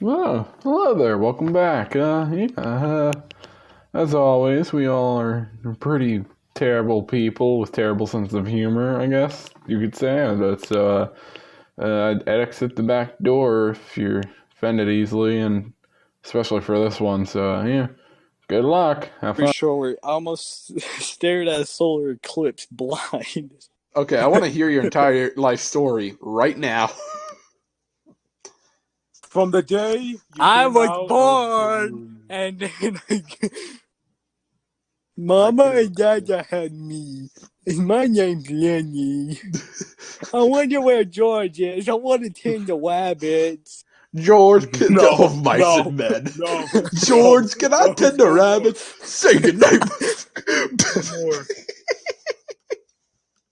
Oh, hello there. Welcome back. As always, we all are pretty terrible people with terrible sense of humor, I guess you could say. I'd exit the back door if you're offended easily, and especially for this one. So, yeah, good luck. Have fun. Short. I almost stared at a solar eclipse blind. Okay, I want to hear your entire life story right now. From the day you I came was out of the born, womb. and then Mama and Dada had me. And my name's Lenny. I wonder where George is. I want to tend the rabbits. George, No, mice no, and men. no, George, can I tend to rabbits? Say goodnight. more.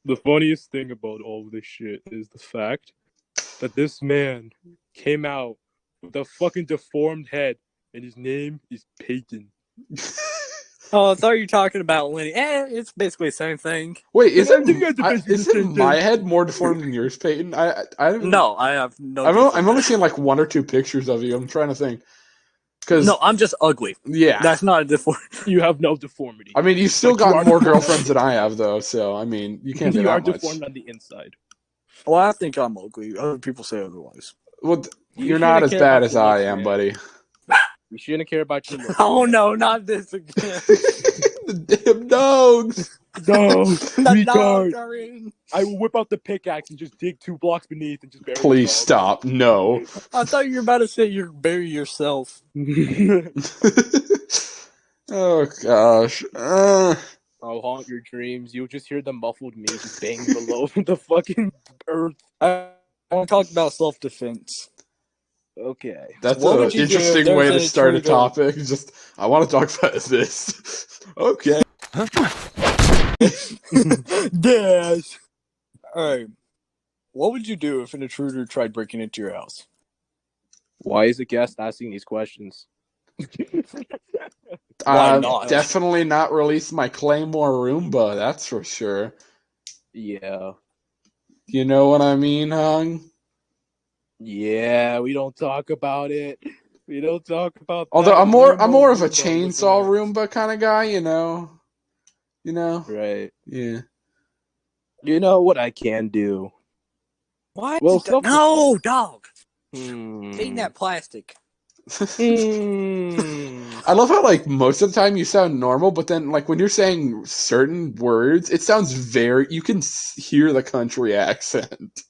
The funniest thing about all of this shit is the fact that this man came out with a fucking deformed head, and his name is Peyton. Oh, I thought you were talking about Lenny. It's basically the same thing. Wait, basically the same isn't my thing. head more deformed than yours, Peyton? I don't. No, I have no. I'm only seeing like one or two pictures of you. I'm trying to think. No, I'm just ugly. Yeah. That's not a deformity. You have no deformity. I mean, you've still But you got are more deformed. girlfriends than I have, though. So I mean, you can't do You are that much. deformed on the inside. Well, I think I'm ugly. Other people say otherwise. Well, You you're not shouldn't as care bad about as your I looks, am, man. buddy. We shouldn't care about your looks. Oh no, not this again. The damn dogs. No, The dogs retard. are in. I will whip out the pickaxe and just dig 2 blocks beneath and just bury Please the dog. stop. No. I thought you were about to say you bury yourself. Oh gosh. I'll haunt your dreams. You'll just hear the muffled music bang below the fucking earth. I want to talk about self-defense. Okay. That's What an would you do if interesting there's way an to start a intruder? topic. Just, I want to talk about this. Okay. Yes. Alright. What would you do if an intruder tried breaking into your house? Why is a guest asking these questions? Why not? Definitely not release my Claymore Roomba, that's for sure. Yeah. You know what I mean, Hung? Yeah, we don't talk about it. We don't talk about Although that. I'm more of a Roomba chainsaw with Roomba kind of guy, you know? Right. Yeah. You know what I can do? Why? Well, No, dog. Hmm. Clean that plastic. I love how, like, most of the time you sound normal, but then, like, when you're saying certain words, it sounds you can hear the country accent.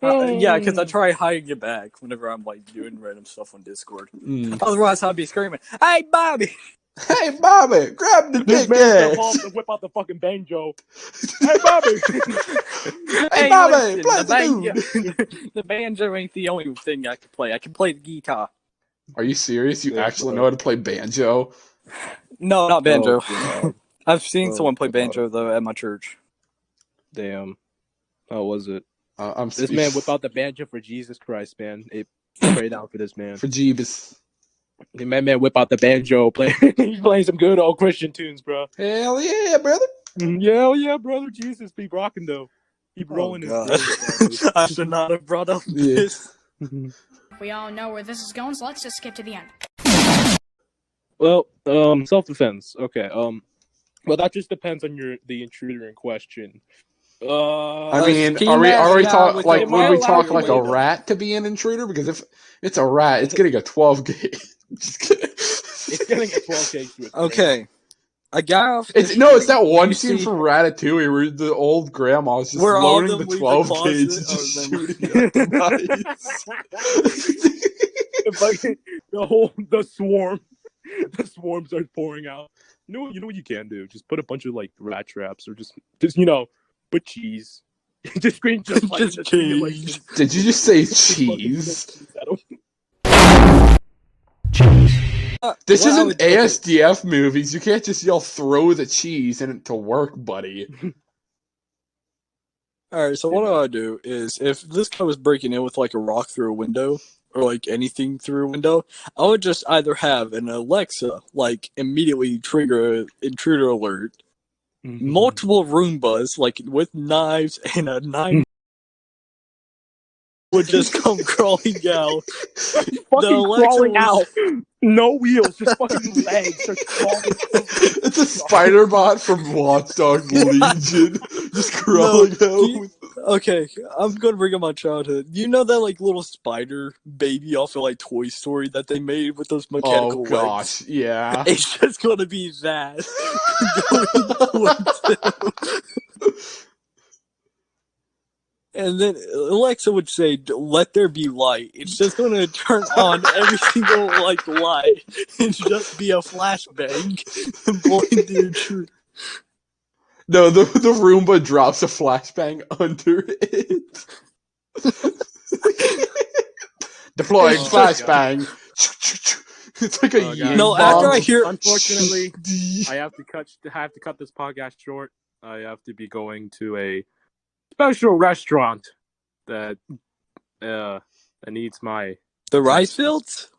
Yeah, because I try hiding it back whenever I'm like doing random stuff on Discord. Otherwise, I'd be screaming, "Hey, Bobby! Hey, Bobby, grab the This big man come ass. off to whip out the fucking banjo. Hey, Bobby! Hey, Bobby, listen, play the dude. The banjo ain't the only thing I can play. I can play the guitar. Are you serious? You Yeah, actually bro. know how to play banjo? No, not banjo. Oh, I've seen Oh, someone play God. banjo though at my church. damn. How was it? I'm This man whip out the banjo for Jesus Christ, man. It prayed out for this man. for Jeebus. The man whip out the banjo, he's playing some good old Christian tunes, bro. Hell yeah, brother. Yeah, brother. Jesus, be rocking though. Keep rolling his grave. I should not have brought up Yeah. this. We all know where this is going, so let's just skip to the end. Well, self-defense. Okay. Well, that just depends on the intruder in question. I mean, can are you we imagine talk with like the would we mile talk out like a window? rat to be an intruder? Because if it's a rat, it's getting a 12 gauge. Just kidding. It's getting a 12 gauge to its brain. Okay, a guy off. It's that one scene from Ratatouille where the old grandma's just Where all loading them the leave the 12 closet, gauge and just then- shooting at the mice. The swarm starts pouring out. You know what you can do? Just put a bunch of like rat traps, or just put cheese. Just screen just like Just the cheese. simulation. Did you just say cheese? This What I isn't would do- ASDF movies. You can't just yell "throw the cheese" in it to work, buddy. Alright, so what I do is if this guy was breaking in with like a rock through a window or like anything through a window, I would just either have an Alexa like immediately trigger an intruder alert, multiple Roombas like with knives and a 9 would just come crawling out. Fucking Alexa crawling was- out. No wheels, just fucking legs. Just crawling. It's a spider bot from Watchdog Legion, just crawling out. Okay, I'm gonna bring up my childhood. You know that like little spider baby off of like Toy Story that they made with those mechanical Oh gosh, legs? yeah. It's just gonna be that. And then Alexa would say, "Let there be light." It's just gonna turn on every single like light and just be a flashbang blowing through true. No, the Roomba drops a flashbang under it. Deploying It's flashbang. It's like a Oh, yank God. No, bomb. after I hear- Unfortunately, I have to cut this podcast short. I have to be going to a special restaurant that needs my. The rice fields.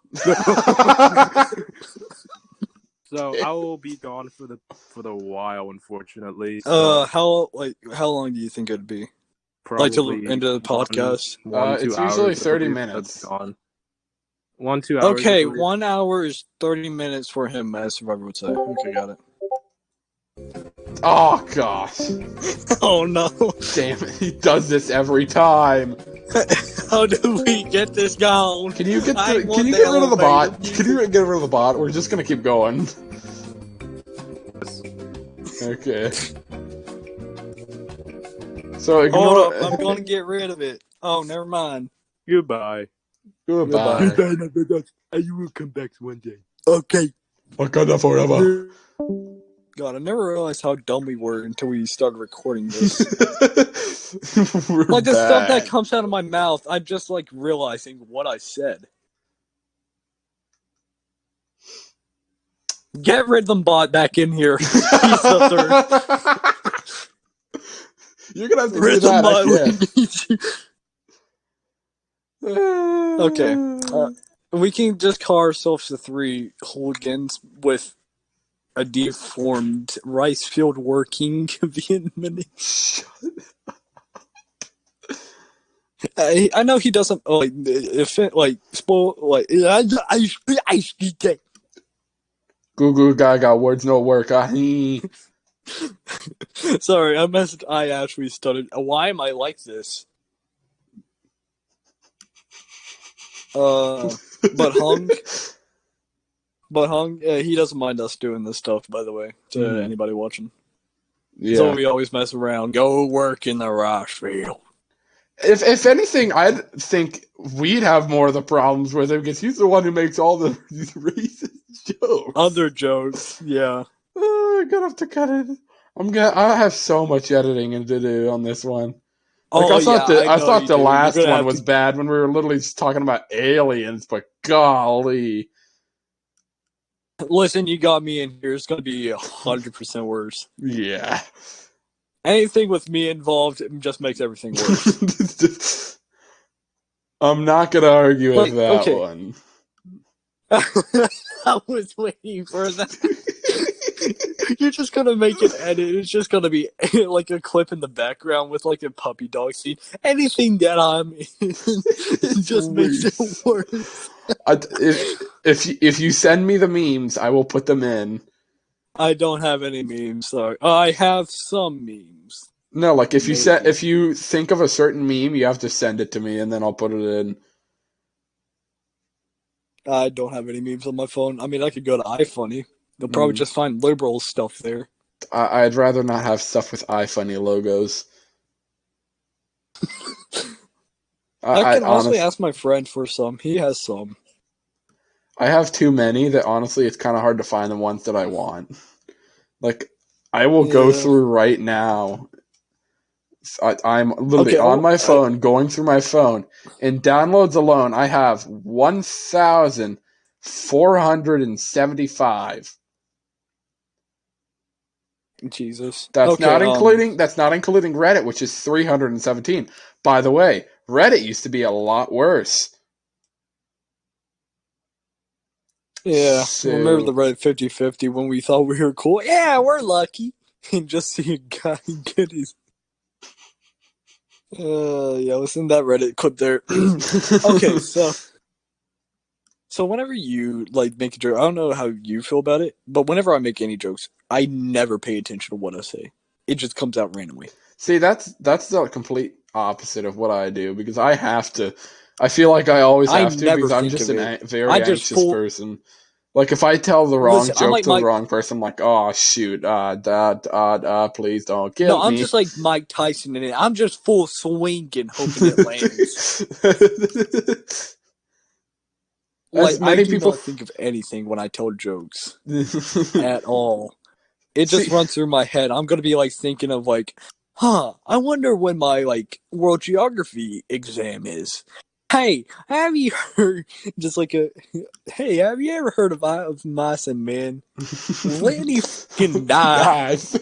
So I will be gone for the while. Unfortunately, How long do you think it'd be? probably Like to end the podcast? 1-2 it's hours, usually I 30 believe, minutes. that's gone. 1-2 hours. Okay, I believe. 1 hour is 30 minutes for him, as Survivor would say. Okay, got it. Oh gosh. Oh no! Damn it, he does this every time. How do we get this going? Can you get I want can you the get rid of the bot? elevator Can you get rid of the bot? We're just gonna keep going. Okay. So Hold ignore. up, I'm gonna get rid of it. Oh, never mind. Goodbye. Goodbye. You will come back one day. Okay. Wakanda forever. God, I never realized how dumb we were until we started recording this. We're Like the stuff that back. comes out of my mouth, I'm just like realizing what I said. Get rid of them bot back in here. He's the third. You're gonna have to do Rid that. them bot. I can't. Okay. We can just call ourselves the Three Hooligans with a deformed rice field working Vietnamese. I know he doesn't like if it like spoil like I speak it. Goo goo gaga, words no work. Sorry, I actually stuttered. Why am I like this? But Hung, he doesn't mind us doing this stuff. By the way, to anybody watching, so Yeah. we always mess around. Go work in the rice field. If anything, I'd think we'd have more of the problems with him because he's the one who makes all the these racist jokes. Other jokes, yeah. I'm gonna have to cut it. I have so much editing to do on this one. Like, I thought the last one was bad when we were literally just talking about aliens, but golly. Listen, you got me in here. It's gonna be 100% worse. Yeah. Anything with me involved it just makes everything worse. I'm not gonna argue with that okay. one. I was waiting for that. You're just gonna make an edit. It's just gonna be like a clip in the background with like a puppy dog scene. Anything that I'm in, it just makes it worse. If you send me the memes, I will put them in. I don't have any memes. Sorry, I have some memes. No, like if you think of a certain meme, you have to send it to me, and then I'll put it in. I don't have any memes on my phone. I mean, I could go to iFunny. They'll probably just find liberal stuff there. I'd rather not have stuff with iFunny logos. I can honestly ask my friend for some. He has some. I have too many that honestly it's kind of hard to find the ones that I want. Like, I will go through right now. I'm literally on my phone, going through my phone. In downloads alone, I have 1,475. Jesus. That's not including Reddit, which is 317. By the way, Reddit used to be a lot worse. Yeah, remember the Reddit 50-50 when we thought we were cool? Yeah, we're lucky. And just see a guy get his... Yeah, listen to that Reddit clip there. Okay, so whenever you like make a joke, I don't know how you feel about it, but whenever I make any jokes, I never pay attention to what I say. It just comes out randomly. See, that's the complete opposite of what I do because I have to. I feel like I always I have to never because I'm think just of it. very I just anxious full person. Like if I tell the wrong listen. I'm joke like to the Mike. wrong person, I'm like, oh shoot, please don't No, kill I'm me. just like Mike Tyson in it. I'm just full swinging, hoping it lands. Like As I many do people not think of anything when I tell jokes at all. It see. just runs through my head. I'm gonna be like thinking of like, I wonder when my like world geography exam is. Hey, have you heard just like a hey, have you ever heard of mice and men? Lenny fucking died. God.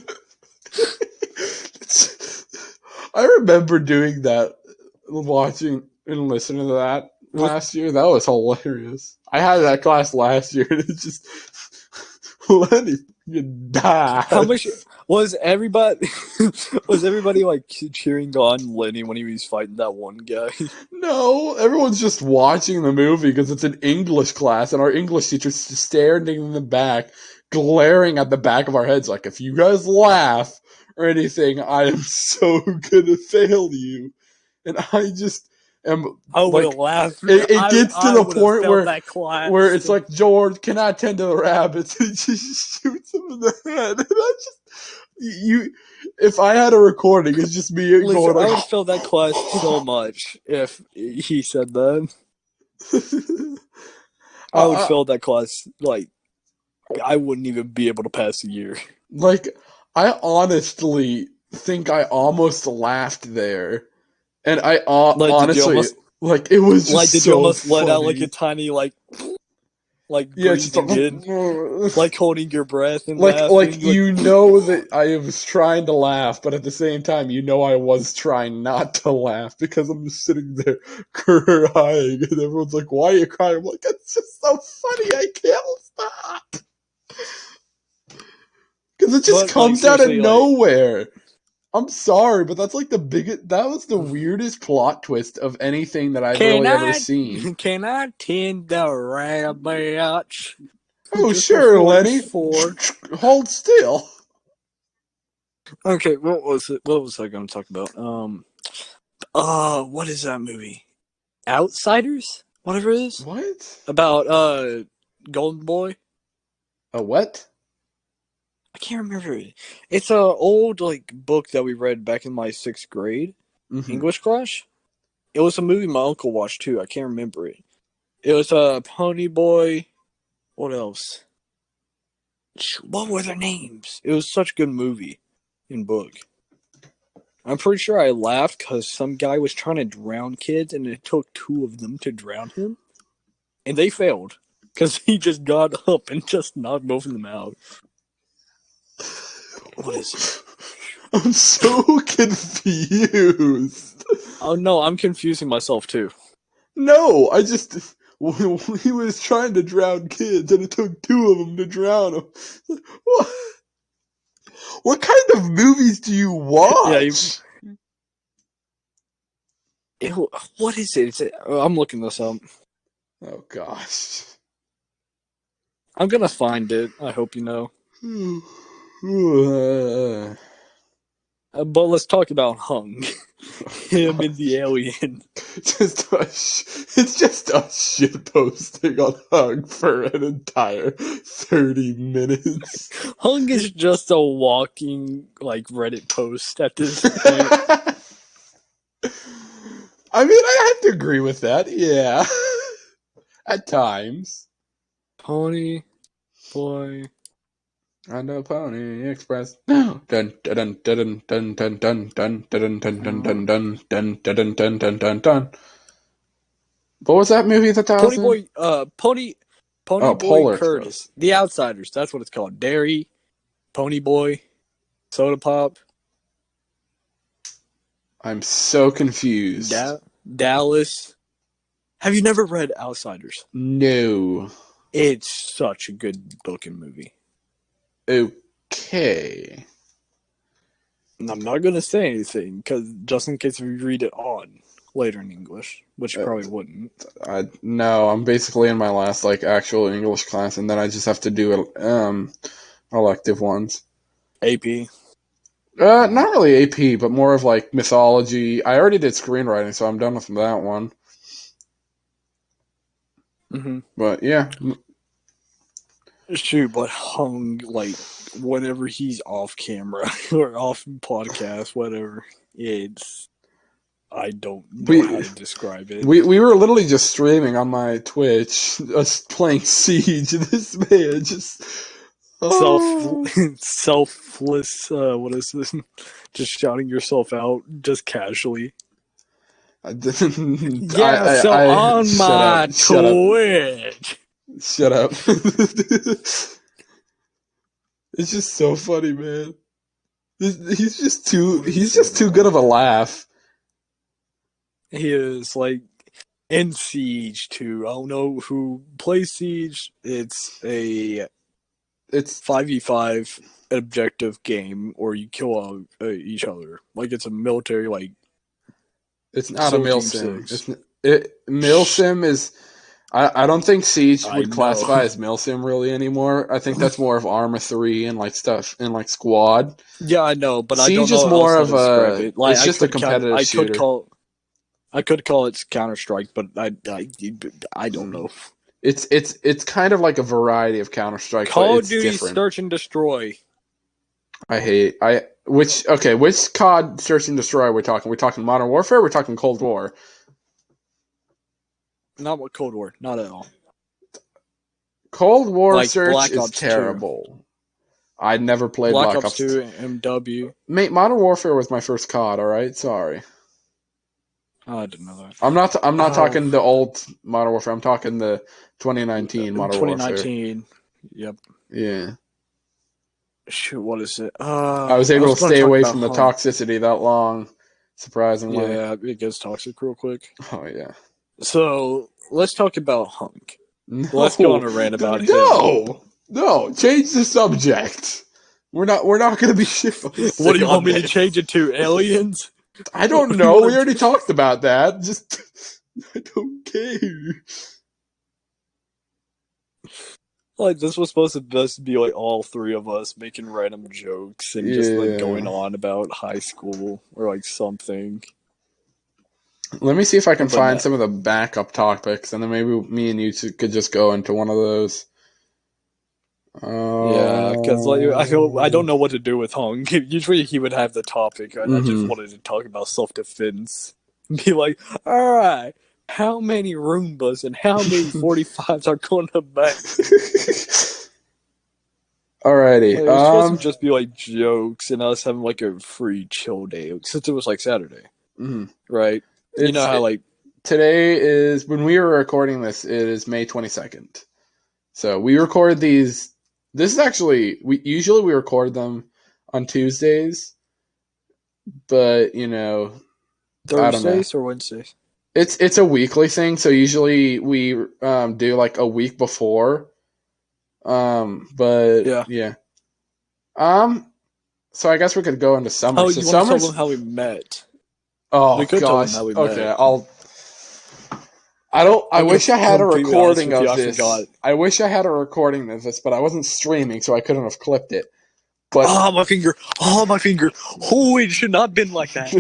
I remember doing that, watching and listening to that last year. That was hilarious. I had that class last year, and it's just Lenny fucking How died. much was everybody was everybody like cheering on Lenny when he was fighting that one guy? No, everyone's just watching the movie because it's an English class, and our English teacher's just standing in the back, glaring at the back of our heads like, if you guys laugh or anything, I am so gonna fail you. And I just am I would have like, laughed. it gets to I the would have point failed where that class. it's like, George, can I tend to the rabbits? And just shoots him in the head. And I just, if I had a recording, it's just me Listen, going I like, would fail that class so much if he said that. I would fail that class like I wouldn't even be able to pass a year. like, I honestly think I almost laughed there. And I Like, did you honestly, almost like, it was just did you so almost let out like a funny. tiny like Yeah, it's just breathing in, like holding your breath and laughing? Like, you know that I was trying to laugh, but at the same time, you know I was trying not to laugh because I'm just sitting there crying, and everyone's like, "Why are you crying?" I'm like, "It's just so funny, I can't stop." Because it just but like comes out of seriously, like nowhere. I'm sorry, but that's like the biggest. That was the weirdest plot twist of anything that I've can really ever I seen. can I tend the rabbits Oh, just sure, before it's Lenny. 4? Hold still. Okay, what was it? What was I going to talk about? What is that movie? Outsiders, whatever it is, What? about Golden Boy. A what? I can't remember it. It's a old like book that we read back in my 6th grade Mm-hmm. English class. It was a movie my uncle watched too. I can't remember it. It was Pony Boy. What else? What were their names? It was such a good movie and book. I'm pretty sure I laughed because some guy was trying to drown kids, and it took 2 of them to drown him, and they failed because he just got up and just knocked both of them out. What is it? I'm so confused. Oh no, I'm confusing myself too. No, I just he was trying to drown kids, and it took 2 of them to drown them. What? What kind of movies do you Yeah, watch? what is it? I'm looking this up. Oh gosh. I'm gonna find it. I hope you know. But let's talk about Hung. Him and the alien. It's just us shit posting on Hug for an entire 30 minutes. Hung is just a walking like Reddit post at this point. I mean, I have to agree with that. Yeah, at times. Pony Boy. On the Pony Express. Dun dun dun dun dun dun dun dun dun dun dun dun dun dun dun dun dun dun dun. What was that movie that was Pony in? Boy. Pony Oh, Boy Polar Curtis. Express. The Outsiders. That's what it's called. Dairy. Pony Boy. Soda Pop. I'm so confused. Dallas. Have you never read Outsiders? No. It's such a good book and movie. Okay. I'm not gonna say anything because just in case if you read it on later in English, which you probably wouldn't. No, I'm basically in my last like actual English class, and then I just have to do elective ones. AP. Not really AP, but more of like mythology. I already did screenwriting, so I'm done with that one. Mm-hmm. But yeah, Shoot, but Hung, like, whenever he's off camera or off podcast, whatever, I don't know how to describe it. We were literally just streaming on my Twitch, us playing Siege. This man just Selfless, what is this? Just shouting yourself out, just casually. on my Twitch. Shut up. It's just so funny, man. He's just too good of a laugh. He is, like, in Siege too. I don't know who plays Siege. It's 5v5 objective game, or you kill each other. Like, it's a military, like. It's not a milsim. Milsim is. I don't think Siege would classify as milsim really anymore. I think that's more of Arma 3 and like stuff and like Squad. Yeah, I know, but Siege I don't know is more of a. it. Like, it's just a competitive shooter. I could call it Counter Strike, but I don't know. It's kind of like a variety of Counter Strike. Call of Duty different. Search and Destroy. Which COD Search and Destroy are we talking? We're talking Modern Warfare. We're talking Cold War. Not what Cold War, not at all. Cold War like Search Black is Ops terrible. 2. I never played Black Ops 2 MW. Mate, Modern Warfare was my first COD. All right, sorry. Oh, I didn't know that. I'm not talking the old Modern Warfare. I'm talking the 2019 Modern Warfare. 2019. Yep. Yeah. Shoot, what is it? I was able to stay away from the toxicity that long. Surprisingly. Yeah, it gets toxic real quick. Oh yeah. So let's talk about Hunk. No, let's go on a rant about him. No, change the subject. We're not going to be shit. What do you want me to change it to? Aliens? I don't know. We already talked about that. Just I don't care. Like, this was supposed to just be like all three of us making random jokes and just like going on about high school or like something. Let me see if I can find some of the backup topics, and then maybe me and you could just go into one of those. Yeah, because like I don't know what to do with Hung. Usually he would have the topic, and I just wanted to talk about self-defense. Be like, all right, how many Roombas and how many 45s are going to bank? Alrighty. Like, it was supposed to just be like jokes and us having like a free chill day since it was like Saturday, right? You know how like today is when we were recording this. It is May 22nd. So we record these. This is actually we usually record them on Tuesdays, but you know, Thursdays or Wednesdays. It's a weekly thing. So usually we do like a week before. But yeah. So I guess we could go into summer. Oh, so you want to tell them how we met? Oh gosh. Okay, I wish I had a recording of this. I wish I had a recording of this, but I wasn't streaming, so I couldn't have clipped it. But my finger! Oh, it should not have been like that.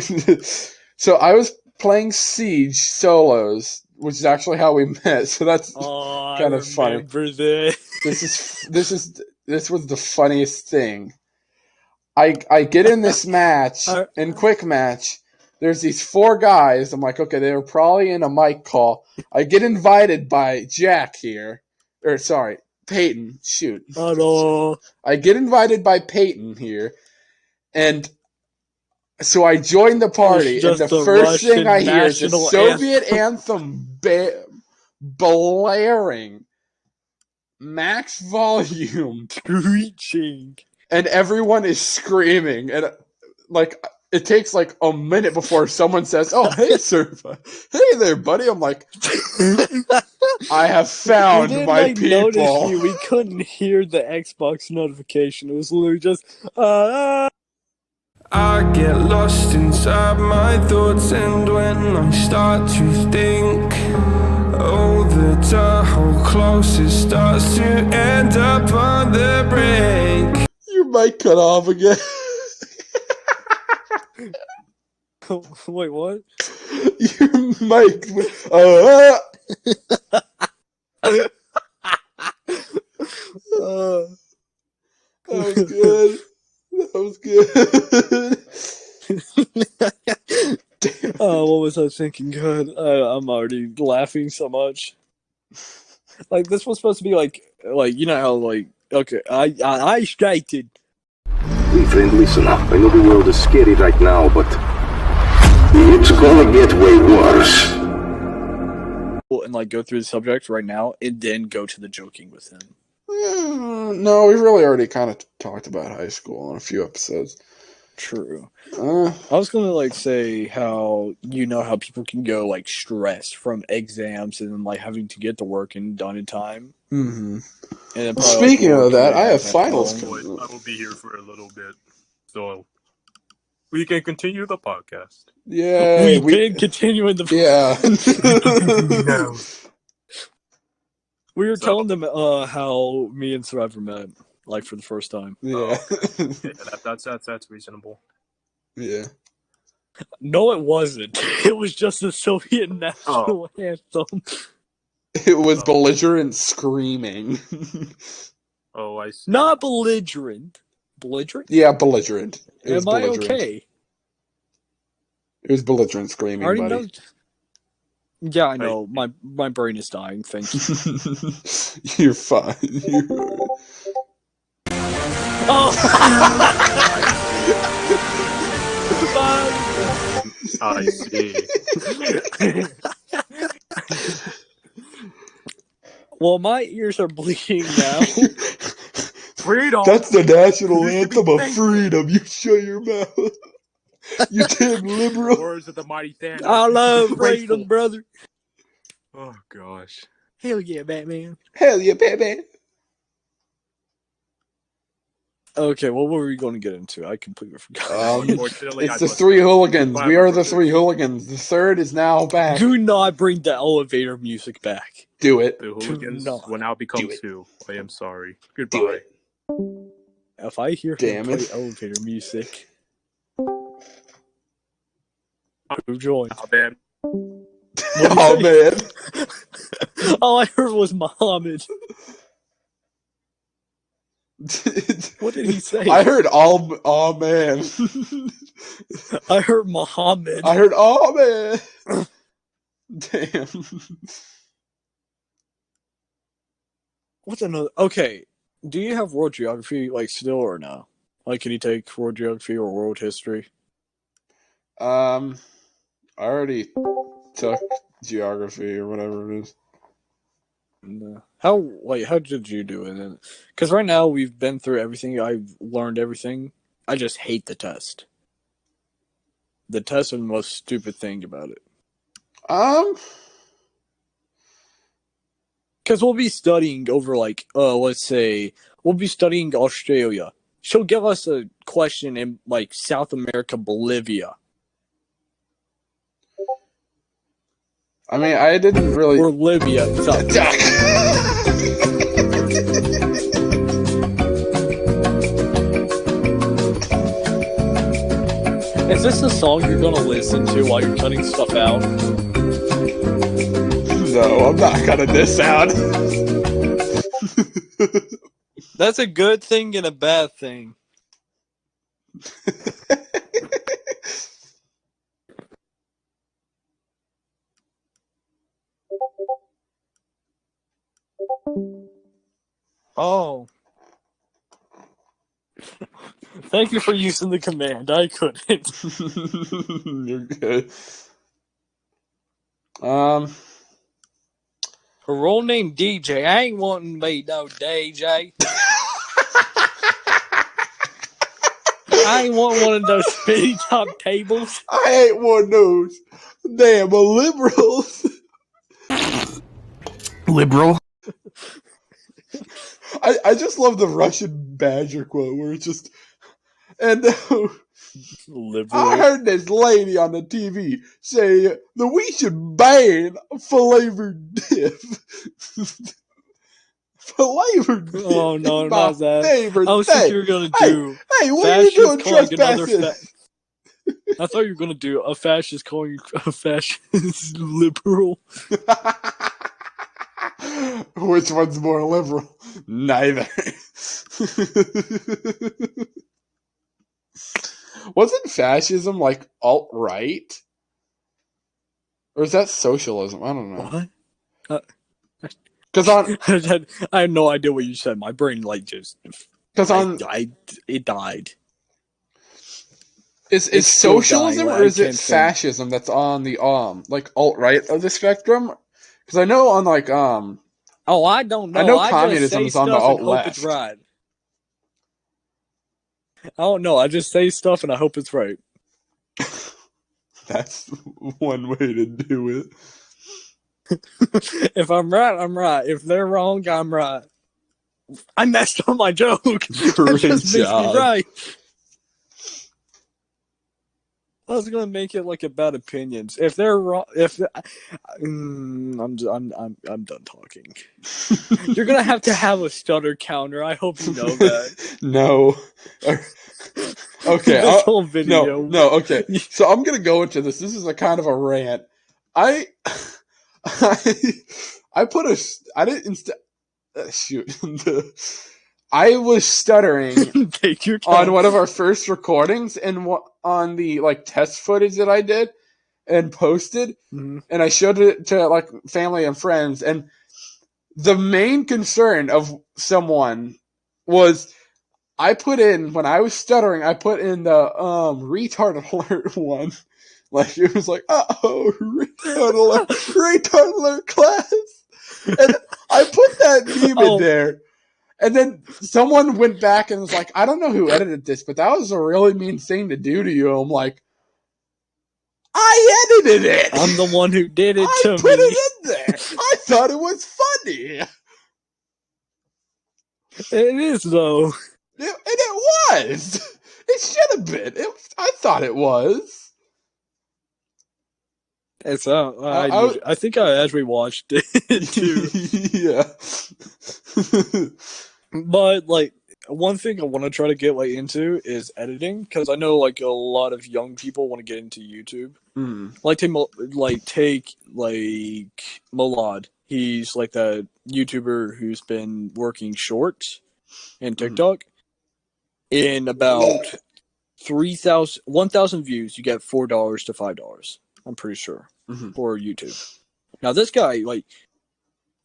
So I was playing Siege solos, which is actually how we met. So that's kind of funny. This was the funniest thing. I get in this match, in quick match. There's these 4 guys. I'm like, okay, they were probably in a mic call. I get invited by Jack here. Or, sorry, Peyton. Shoot. Hello. I get invited by Peyton here. And so I join the party. And the first thing I hear is the Soviet anthem blaring. Max volume. Screeching. And everyone is screaming. And, like... It takes like a minute before someone says, "Oh, hey, Surfa. Hey there, buddy." I'm like, I have found my people. Notice we couldn't hear the Xbox notification. It was literally just, I get lost inside my thoughts, and when I start to think, oh, the Tahoe closest starts to end up on the brink. Your mic cut off again. Wait, what? Your mic. That was good. That was good. Oh, what was I thinking? God, I'm already laughing so much. Like, this was supposed to be like you know how, like, okay, I skated. Hey friend, listen up. I know the world is scary right now, but it's gonna get way worse. And, like, go through the subject right now, and then go to the joking with him. No, we've really already kind of talked about high school in a few episodes. True. I was gonna, like, say how, you know, how people can go, like, stressed from exams and then, like, having to get the work and done in time. Mm-hmm. And then Well, speaking of that, I have finals. I will be here for a little bit, so we can continue the podcast. Yeah, we can continue in the. Yeah. No. We were telling them how me and Survivor met, like, for the first time. Yeah. Yeah, that's reasonable. Yeah. No, it wasn't. It was just the Soviet national anthem. It was belligerent screaming. Oh, I see. Not belligerent. Belligerent? Yeah, belligerent. Am I okay? It was belligerent screaming, I already buddy. know. Yeah, I know. My brain is dying. Thank you. You're fine. Oh! I see. Well, my ears are bleeding now. Freedom! That's the national anthem of freedom. You shut your mouth. You damn liberal. Words of the mighty Thanos. I love freedom, brother. Oh, gosh. Hell yeah, Batman. Hell yeah, Batman. Okay, what were we going to get into? I completely forgot. It's the Three Hooligans. We are the Three Hooligans. The third is now back. Do not bring the elevator music back. Do it. The Hooligans will now become two. I am sorry. Do Goodbye. it. If I hear him play elevator music, who joined? Oh, man. Oh, man. All I heard was Muhammad. What did he say? I heard oh man. I heard Muhammad. I heard oh man. Damn. What's another? Okay, do you have world geography like still or no? Like, can you take world geography or world history? I already took geography or whatever it is. No. How did you do it? Because right now we've been through everything. I've learned everything. I just hate the test. The test is the most stupid thing about it. Because we'll be studying over, like, let's say, we'll be studying Australia. She'll give us a question in, like, South America, Bolivia. I mean, I didn't really. Or Libya. Is this a song you're gonna listen to while you're cutting stuff out? No, I'm not cutting this out. That's a good thing and a bad thing. Oh. Thank you for using the command. I couldn't. You're good. A role named DJ. I ain't wanting to be no DJ. I ain't want one of those spinny top tables. I ain't one of those damn liberals. Liberal. I just love the Russian Badger quote where it's just, and Liberal. I heard this lady on the TV say that we should ban flavored dip. Flavored dip Oh no, is my not that. favorite I was thing. thinking you were gonna do. Hey, what are you doing trespassing? I thought you were gonna do a fascist calling a fascist liberal. Which one's more liberal? Neither. Wasn't fascism like alt-right? Or is that socialism? I don't know. What? Because on I had no idea what you said. My brain just it died. Is It's still socialism dying, or is I it can't think. fascism that's on the like alt-right of the spectrum? Because I know on like Oh, I don't know. I know just communism say is on the stuff and alt-left. hope it's right. I don't know. I just say stuff and I hope it's right. That's one way to do it. If I'm right, I'm right. If they're wrong, I'm right. I messed up my joke. That Great just makes job. me right. I was gonna make it like about opinions. If they're wrong, I'm done talking. You're gonna have to have a stutter counter. I hope you know that. No. Okay. This whole video. No. Okay. So I'm gonna go into this. This is a kind of a rant. I put a. I didn't. Shoot. I was stuttering Take your time. on one of our first recordings and on the like test footage that I did and posted, and I showed it to like family and friends. And the main concern of someone was I put in when I was stuttering. I put in the retard alert one. Like it was like, retard alert class, and I put that meme in there. And then someone went back and was like, I don't know who edited this, but that was a really mean thing to do to you. I'm like, I edited it. I'm the one who did it to me. I put it in there. I thought it was funny. It is, though. And it was. It should have been. I thought it was. It's I think I actually watched it too. Yeah. But like one thing I want to try to get like into is editing because I know like a lot of young people want to get into YouTube. Take Molad. He's like the YouTuber who's been working shorts and TikTok. In about 1,000 views, you get $4 to $5. I'm pretty sure for YouTube. Now this guy like.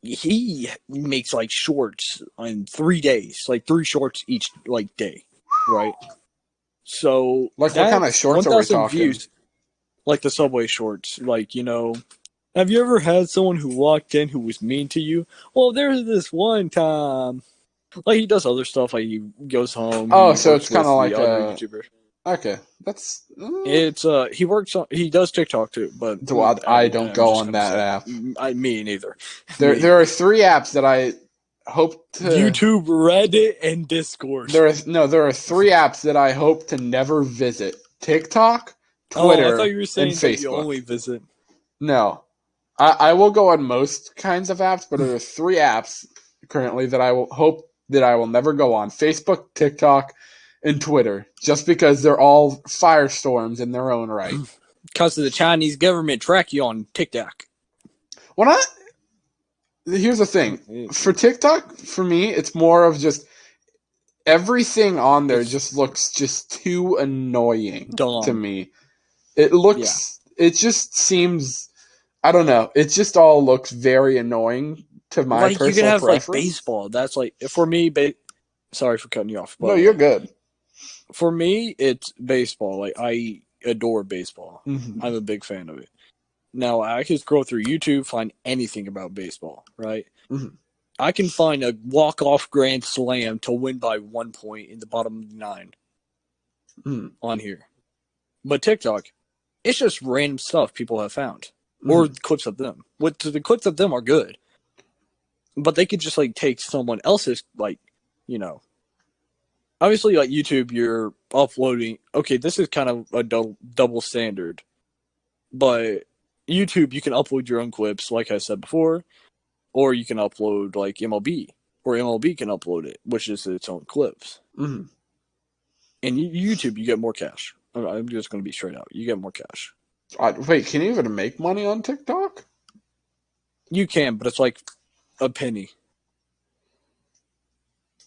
He makes like shorts in 3 days, like 3 shorts each like day, right? So like what kind of shorts are we talking? Views, like the Subway shorts, like have you ever had someone who walked in who was mean to you? Well, there's this one time, like he does other stuff, like he goes home. Oh, so it's kind of like a YouTuber. Okay, that's it's he does TikTok too, but I don't go on that app. Me neither. There are 3 apps that I hope to YouTube, Reddit, and Discord. There are 3 apps that I hope to never visit: TikTok, Twitter, I thought you were saying and that Facebook. you only visit. No, I will go on most kinds of apps, but there are 3 apps currently that I will hope that I will never go on: Facebook, TikTok, and Twitter, just because they're all firestorms in their own right. Because of the Chinese government track you on TikTok. Here's the thing. For TikTok, for me, it's more of just everything on there just looks just too annoying to me. It looks, it just seems, I don't know. It just all looks very annoying to my personal preference. You can have like baseball. That's like, for me, sorry for cutting you off. But no, you're good. For me, it's baseball. Like I adore baseball. I'm a big fan of it. Now I can scroll through YouTube, find anything about baseball, right? I can find a walk-off grand slam to win by 1 point in the bottom 9 on here. But TikTok, it's just random stuff people have found or clips of them. The clips of them are good, but they could just like take someone else's like obviously, like YouTube, you're uploading. Okay, this is kind of a double standard, but YouTube, you can upload your own clips, like I said before, or you can upload like MLB, or MLB can upload it, which is its own clips. Mm-hmm. And YouTube, you get more cash. I'm just going to be straight out. You get more cash. Wait, can you even make money on TikTok? You can, but it's like a penny.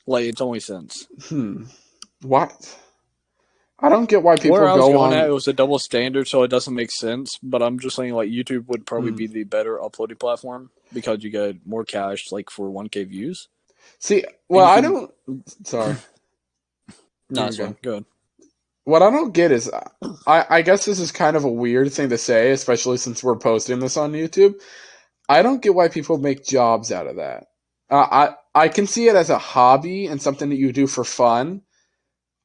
Like, it's only cents. What? I don't get why people Where I was go going on. at, it was a double standard, so it doesn't make sense. But I'm just saying, like, YouTube would probably be the better uploading platform because you get more cash, like, for 1K views. See, well, I don't. Sorry. No, it's fine. Go ahead. What I don't get is, I guess this is kind of a weird thing to say, especially since we're posting this on YouTube. I don't get why people make jobs out of that. I can see it as a hobby and something that you do for fun.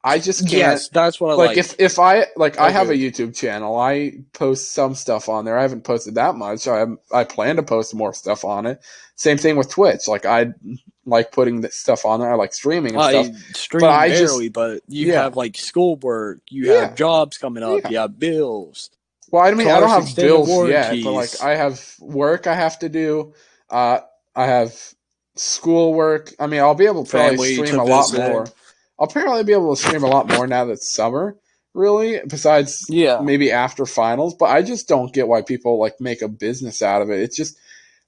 I just can't. Yes, that's what I like. If I I have a YouTube channel. I post some stuff on there. I haven't posted that much. I plan to post more stuff on it. Same thing with Twitch. Like I like putting this stuff on there. I like streaming and stuff. Stream barely, but you have like schoolwork. You have jobs coming up. You have bills. Well, I mean, I don't have bills warranties. yet, but like I have work I have to do. I have schoolwork. I mean, I'll be able to probably stream a lot more. I'll probably be able to stream a lot more now that it's summer, really, besides maybe after finals. But I just don't get why people like make a business out of it. It's just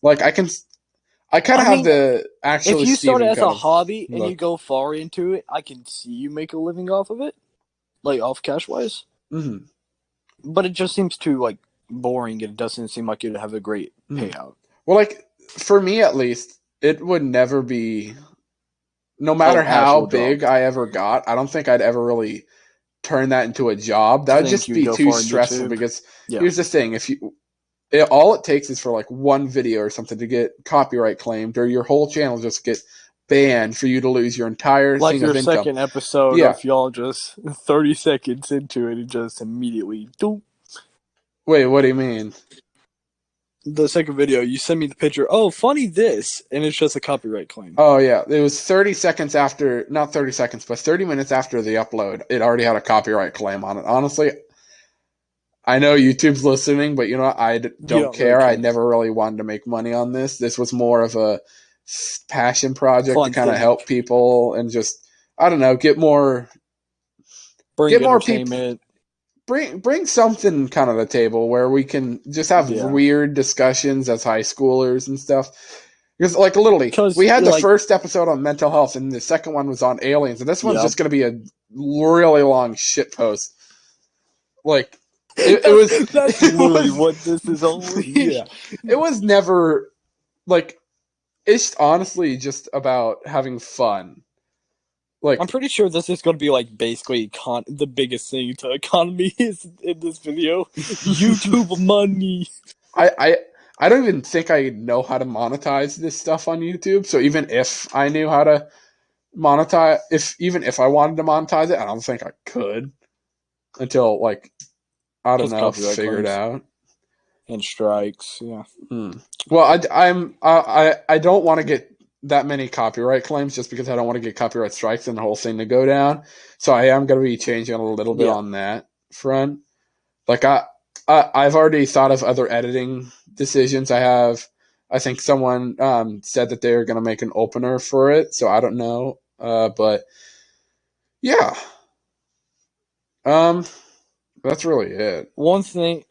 like I kind of have the actually. If you start it as a hobby and you go far into it, I can see you make a living off of it, like off cash wise. Mm-hmm. But it just seems too like boring, and it doesn't seem like it'd have a great payout. Well, like for me at least, it would never be. No matter how big I ever got, I don't think I'd ever really turn that into a job. That would just be too stressful because here's the thing. All it takes is for like one video or something to get copyright claimed or your whole channel just get banned for you to lose your entire like thing your of income. Second episode of y'all just 30 seconds into it and just immediately doop. Wait, what do you mean? The second video, you send me the picture. Oh, funny this, and it's just a copyright claim. Oh yeah, it was 30 seconds after, not 30 seconds, but 30 minutes after the upload. It already had a copyright claim on it. Honestly, I know YouTube's listening, but you know I don't care. I never really wanted to make money on this. This was more of a passion project to kind of help people and just I don't know, get more people. Bring something kind of to the table where we can just have weird discussions as high schoolers and stuff. Because, like, literally, we had the first episode on mental health, and the second one was on aliens, and this one's just going to be a really long shit post. Like, it was... That's literally what this is only. It was never... Like, it's honestly just about having fun. Like, I'm pretty sure this is going to be like basically the biggest thing to economy is in this video. YouTube money. I don't even think I know how to monetize this stuff on YouTube. So even if I knew how to monetize, if I wanted to monetize it, I don't think I could until like I don't know, figure it out. And strikes, Well, I don't want to get that many copyright claims just because I don't want to get copyright strikes and the whole thing to go down. So I am going to be changing a little bit on that front. Like I've already thought of other editing decisions. I think someone said that they were going to make an opener for it. So I don't know. But yeah. That's really it. One thing.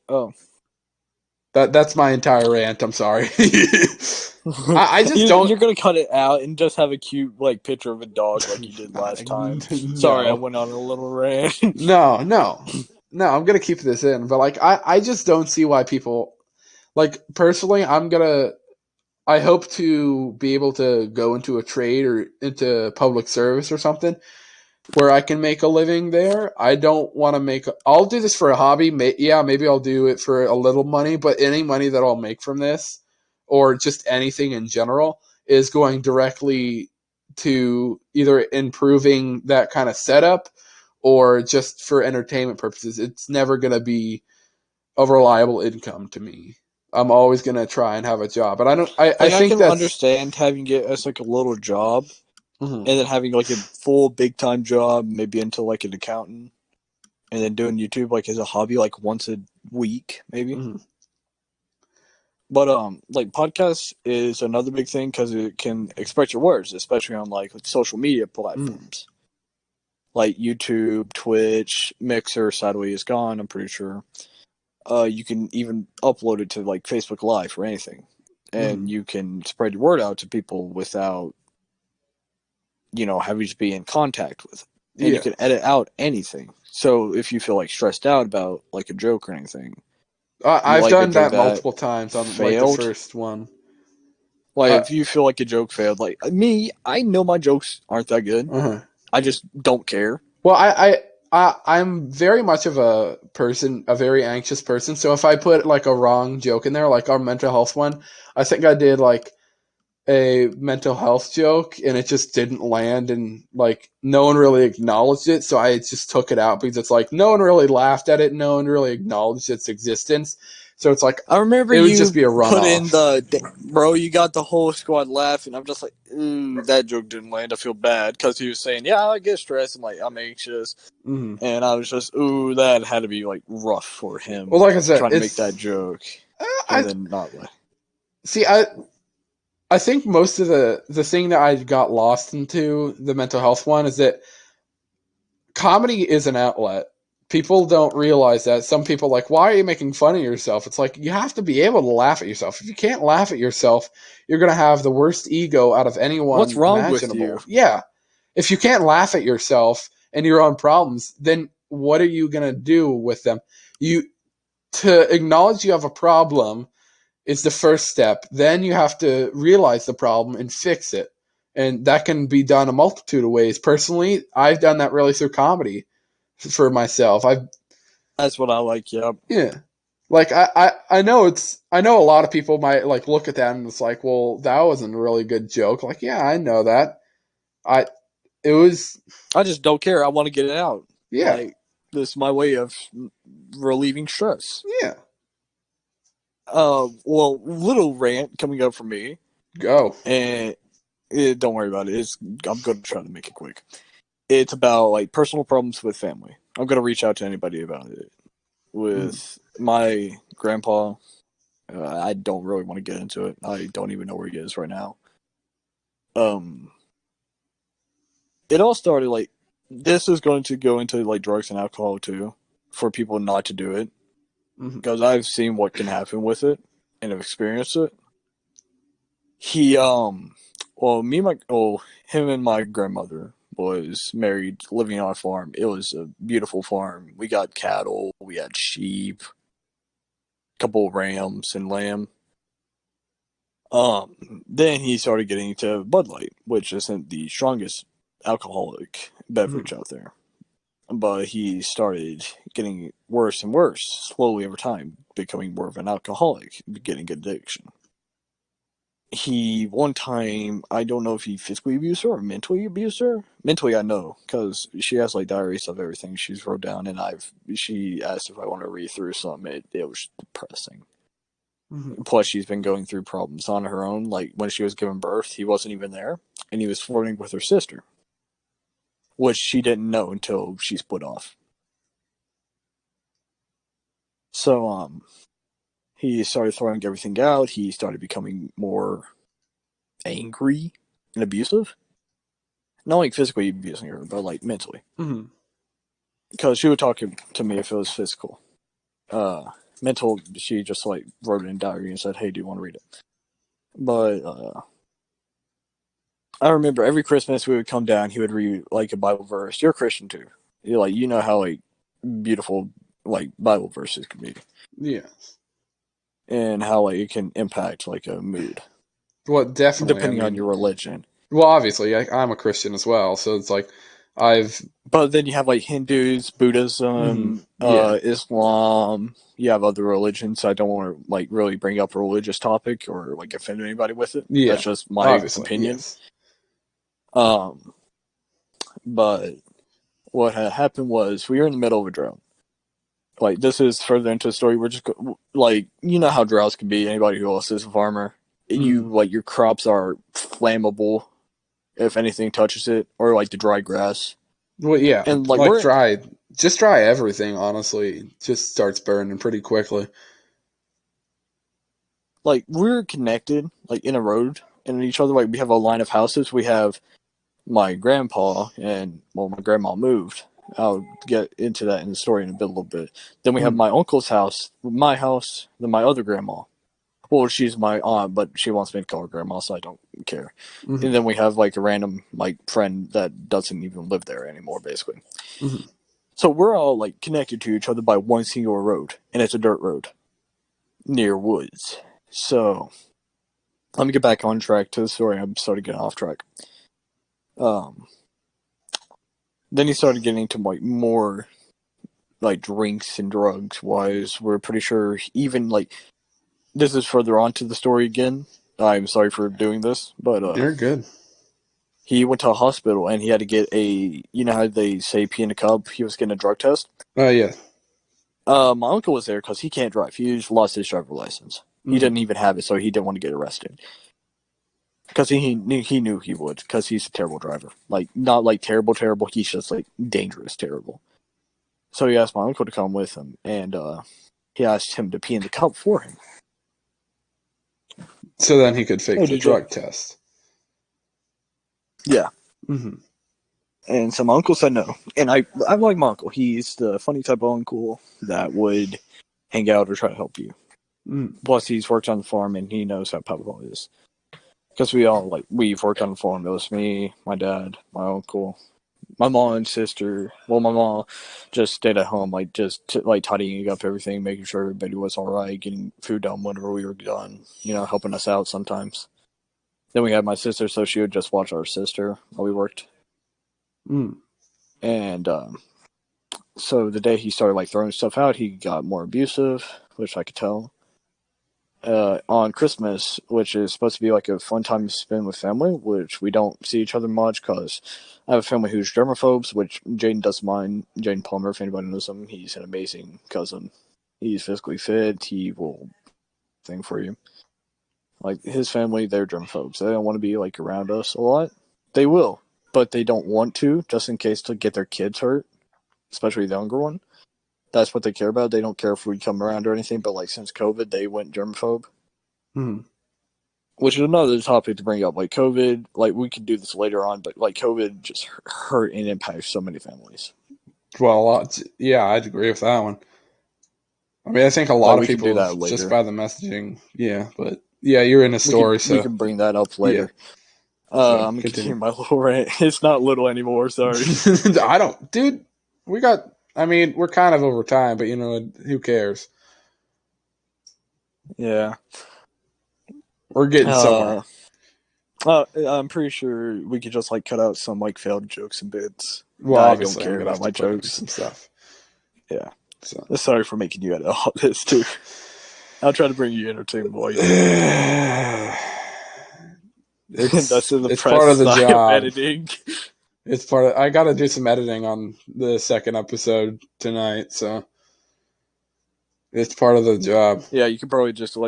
That's my entire rant. I'm sorry. I just don't. You're gonna cut it out and just have a cute like picture of a dog like you did last time. No. Sorry, I went on a little rant. No. I'm gonna keep this in, but like I just don't see why people like personally. I hope to be able to go into a trade or into public service or something where I can make a living there. I don't want to make... I'll do this for a hobby. Maybe I'll do it for a little money, but any money that I'll make from this, or just anything in general, is going directly to either improving that kind of setup or just for entertainment purposes. It's never going to be a reliable income to me. I'm always going to try and have a job. But I think I can understand having it as like a little job. and then having like a full big time job, maybe until like an accountant, and then doing YouTube like as a hobby, like once a week, maybe. But like podcasts is another big thing because it can express your words, especially on like social media platforms, like YouTube, Twitch, Mixer. Sadly, is gone. I'm pretty sure. You can even upload it to like Facebook Live or anything, and you can spread your word out to people without, having to be in contact with it. And you can edit out anything. So if you feel like stressed out about like a joke or anything. I've done that multiple times on like the first one. Like if you feel like a joke failed, like me, I know my jokes aren't that good. I just don't care. Well, I'm very much of a very anxious person. So if I put like a wrong joke in there, like our mental health one, I think I did like a mental health joke and it just didn't land and like no one really acknowledged it, so I just took it out because it's like no one really laughed at it, no one really acknowledged its existence, so it's like I remember it would you just be a runoff. Put in bro, you got the whole squad laughing. I'm just like, that joke didn't land. I feel bad because he was saying, yeah, I get stressed and like I'm anxious, and I was just, that had to be like rough for him. Well, like I said, trying to make that joke and then not like. See, I think most of the thing that I got lost into the mental health one is that comedy is an outlet. People don't realize that. Some people are like, why are you making fun of yourself? It's like, you have to be able to laugh at yourself. If you can't laugh at yourself, you're going to have the worst ego out of anyone What's wrong imaginable. with you? Yeah. If you can't laugh at yourself and your own problems, then what are you going to do with them? To acknowledge you have a problem is the first step. Then you have to realize the problem and fix it. And that can be done a multitude of ways. Personally, I've done that really through comedy for myself. That's what I like, yeah. Yeah. Like I know a lot of people might like look at that and it's like, well, that wasn't a really good joke. Like, yeah, I know that. I just don't care. I want to get it out. Yeah. Like, this is my way of relieving stress. Yeah. Well, little rant coming up from me. Go. And don't worry about it. I'm going to try to make it quick. It's about like personal problems with family. I'm going to reach out to anybody about it. With my grandpa, I don't really want to get into it. I don't even know where he is right now. It all started like, this is going to go into like drugs and alcohol too, for people not to do it. Because I've seen what can happen with it and have experienced it. Him and my grandmother was married, living on a farm. It was a beautiful farm. We got cattle, we had sheep, a couple of rams and lamb. Then he started getting into Bud Light, which isn't the strongest alcoholic beverage out there. But he started getting worse and worse, slowly over time, becoming more of an alcoholic, getting addiction. One time, I don't know if he physically abused her or mentally abused her. Mentally, I know, because she has like diaries of everything she's wrote down, and she asked if I want to read through some. It was depressing. Plus, she's been going through problems on her own. Like, when she was giving birth, he wasn't even there, and he was flirting with her sister. Which she didn't know until she split off. So, he started throwing everything out. He started becoming more angry and abusive. Not like physically abusing her, but like mentally. Because she would talk to me if it was physical. Mental, she just like wrote it in a diary and said, hey, do you want to read it? But, I remember every Christmas we would come down, he would read like a Bible verse. You're a Christian too. You know how like beautiful like Bible verses can be. Yeah. And how like it can impact like a mood. Well, definitely. Depending on your religion. Well, obviously, I'm a Christian as well, so it's like But then you have like Hindus, Buddhism, Islam. You have other religions. I don't want to like really bring up a religious topic or like offend anybody with it. Yeah. That's just my opinion. Yes. But what had happened was we were in the middle of a drought. Like, this is further into the story. We're just like, you know how droughts can be. Anybody who else is a farmer, your crops are flammable if anything touches it, or like the dry grass. Well, yeah, And like we're dry everything, honestly. Just starts burning pretty quickly. like we're connected, like in a road, and each other. Like we have a line of houses. We have my grandpa and my grandma moved. I'll get into that in the story in a little bit. Then we have my uncle's house, my house, then my other grandma. Well, she's my aunt, but she wants me to call her grandma, so I don't care. And then we have like a random like friend that doesn't even live there anymore, basically. So we're all like connected to each other by one single road, and it's a dirt road near woods. So let me get back on track to the story. I'm starting to get off track. Then he started getting into like more like drinks and drugs wise. We're pretty sure even like this is further on to the story again. I'm sorry for doing this, but You're good. he went to a hospital and he had to get you know how they say pee in a cup? He was getting a drug test. Oh, yeah. My uncle was there because he can't drive. He just lost his driver's license. He didn't even have it, so he didn't want to get arrested. Because he knew he would, because he's a terrible driver. Like, not like terrible, he's just like dangerous, terrible. So he asked my uncle to come with him, and he asked him to pee in the cup for him. So then he could fake the drug test. Yeah. And so my uncle said no. And I like my uncle. He's the funny type of uncle that would hang out or try to help you. Plus, he's worked on the farm and he knows how powerful it is. Because we've worked on the farm. It was me, my dad, my uncle, my mom and sister. Well, my mom just stayed at home, tidying up everything, making sure everybody was all right, getting food done whenever we were done, helping us out sometimes. Then we had my sister, so she would just watch our sister while we worked. And so the day he started throwing stuff out, he got more abusive, which I could tell. On Christmas, which is supposed to be a fun time to spend with family, which we don't see each other much because I have a family who's germaphobes, which Jaden doesn't mind. Jaden Palmer, if anybody knows him, he's an amazing cousin. He's physically fit. He will thing for you. His family, they're germaphobes. They don't want to be around us a lot. They will, but they don't want to, just in case to get their kids hurt, especially the younger one. That's what they care about. They don't care if we come around or anything, but since COVID, they went germaphobe. Which is another topic to bring up. COVID, we could do this later on, but COVID just hurt and impacts so many families. Well, yeah, I'd agree with that one. I mean, I think a lot of people do that later. Just by the messaging, yeah, but yeah, you're in a story, we can bring that up later. Yeah. I'm gonna continue my little rant. It's not little anymore. Sorry. Dude. We're kind of over time, but who cares? Yeah. We're getting somewhere. I'm pretty sure we could just cut out some failed jokes and bits. Well, I don't care about my jokes and stuff. Yeah. So. Sorry for making you edit all this too. I'll try to bring you entertainment while you That's in the it's part of the job. Editing. It's part of. I got to do some editing on the second episode tonight, so it's part of the job. Yeah, you could probably just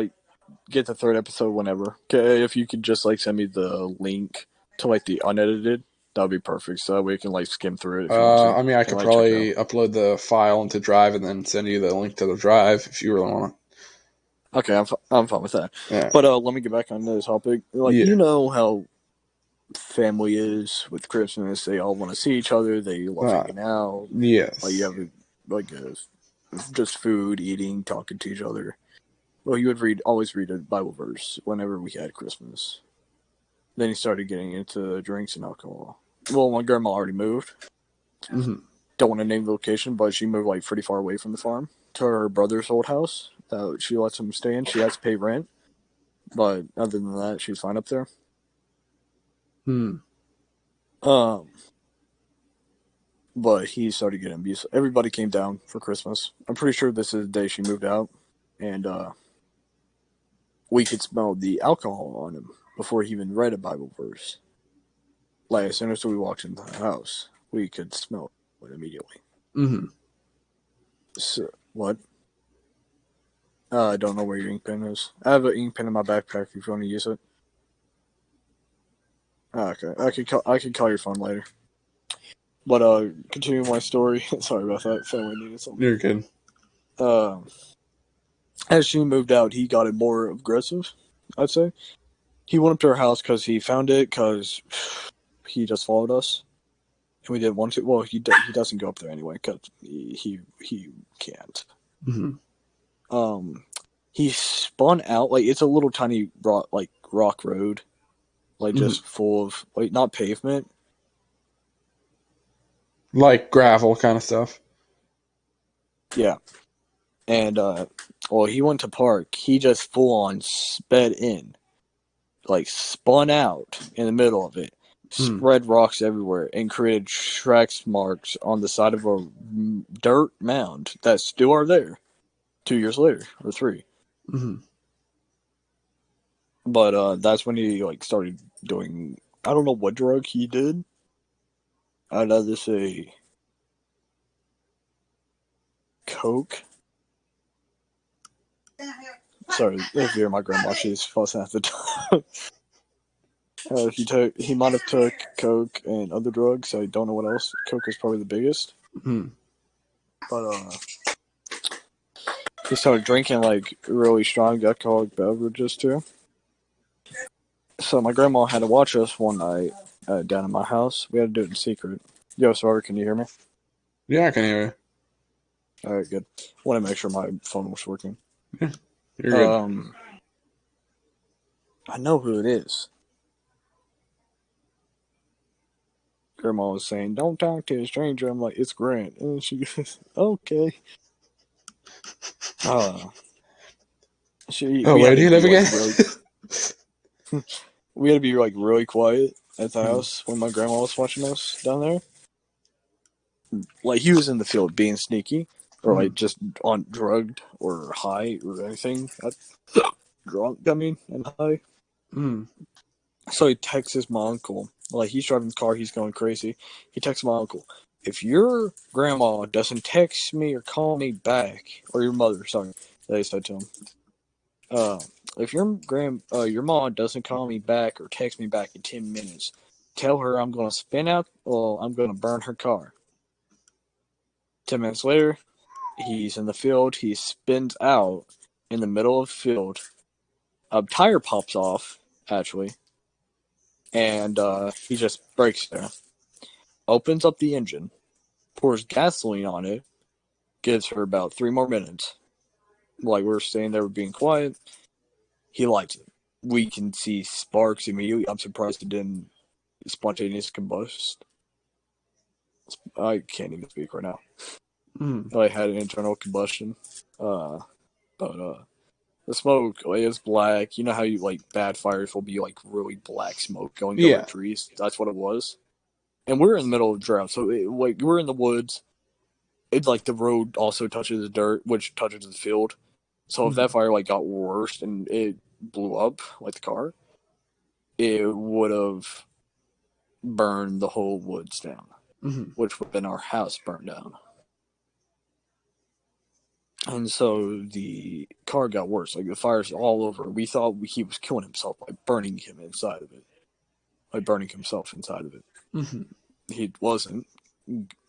get the third episode whenever. Okay, if you could just send me the link to the unedited, that'd be perfect. So that way you can skim through it. I could probably upload the file into Drive and then send you the link to the Drive if you really want to. Okay, I'm fine with that. Yeah. But let me get back on this topic. You know how family is with Christmas. They all want to see each other. They love hanging out. Yes. You have just food, eating, talking to each other. Well, you would always read a Bible verse whenever we had Christmas. Then he started getting into drinks and alcohol. Well, my grandma already moved. Don't want to name the location, but she moved pretty far away from the farm to her brother's old house. She lets him stay in. She has to pay rent, but other than that, she's fine up there. But he started getting abusive. Everybody came down for Christmas. I'm pretty sure this is the day she moved out, and we could smell the alcohol on him before he even read a Bible verse. As soon as we walked into the house, we could smell it immediately. So, what? I don't know where your ink pen is. I have an ink pen in my backpack if you want to use it. Okay, I can call your phone later. But continuing my story. Sorry about that. Family needed something. You're good. As she moved out, he got more aggressive. I'd say he went up to her house because he found it because he just followed us, and we didn't want to. Well, he doesn't go up there anyway because he can't. Mm-hmm. He spun out like it's a little tiny rock road, like just full of like not pavement. Like gravel kind of stuff. Yeah. And, he went to park. He just full on sped in. Like, spun out in the middle of it. Spread rocks everywhere and created tracks marks on the side of a dirt mound that still are there 2 years later, or 3. Mm-hmm. But, that's when he, like, started doing... I don't know what drug he did. I'd rather say... Coke. Sorry, if you're my grandma, she's fussing at the time. He might have took coke and other drugs. I don't know what else. Coke is probably the biggest. Mm-hmm. But he started drinking like really strong alcoholic beverages too. So my grandma had to watch us one night down at my house. We had to do it in secret. Yo, sorry, can you hear me? Yeah, I can hear you. All right, good. Want to make sure my phone was working. Yeah, you're good. I know who it is. Grandma was saying, "Don't talk to a stranger." I'm like, "It's Grant," and she goes, "Okay." Where do you live again? We had to be like really quiet at the house when my grandma was watching us down there. Like he was in the field being sneaky, or like just on drugged or high or anything. Drunk, I mean, and high. So he texts my uncle. Like he's driving the car, he's going crazy. He texts my uncle, "If your grandma doesn't text me or call me back, or your mother, sorry," they said to him. If your mom doesn't call me back or text me back in 10 minutes, tell her I'm gonna spin out or I'm gonna burn her car. 10 minutes later, he's in the field. He spins out in the middle of the field. A tire pops off, actually, and he just brakes there. Opens up the engine, pours gasoline on it, gives her about 3 more minutes. Like we're staying there, being quiet. He lights it. We can see sparks immediately. I'm surprised it didn't spontaneous combust. I can't even speak right now. I had an internal combustion. But the smoke, like, it's black. You know how you like bad fires will be like really black smoke going over trees? That's what it was. And we're in the middle of a drought, so we're in the woods. It's like the road also touches the dirt, which touches the field. So if that fire like got worse and it blew up like the car, it would have burned the whole woods down, which would have been our house burned down. And so the car got worse. Like the fire's all over. We thought he was killing himself by burning him inside of it, by burning himself inside of it. He wasn't.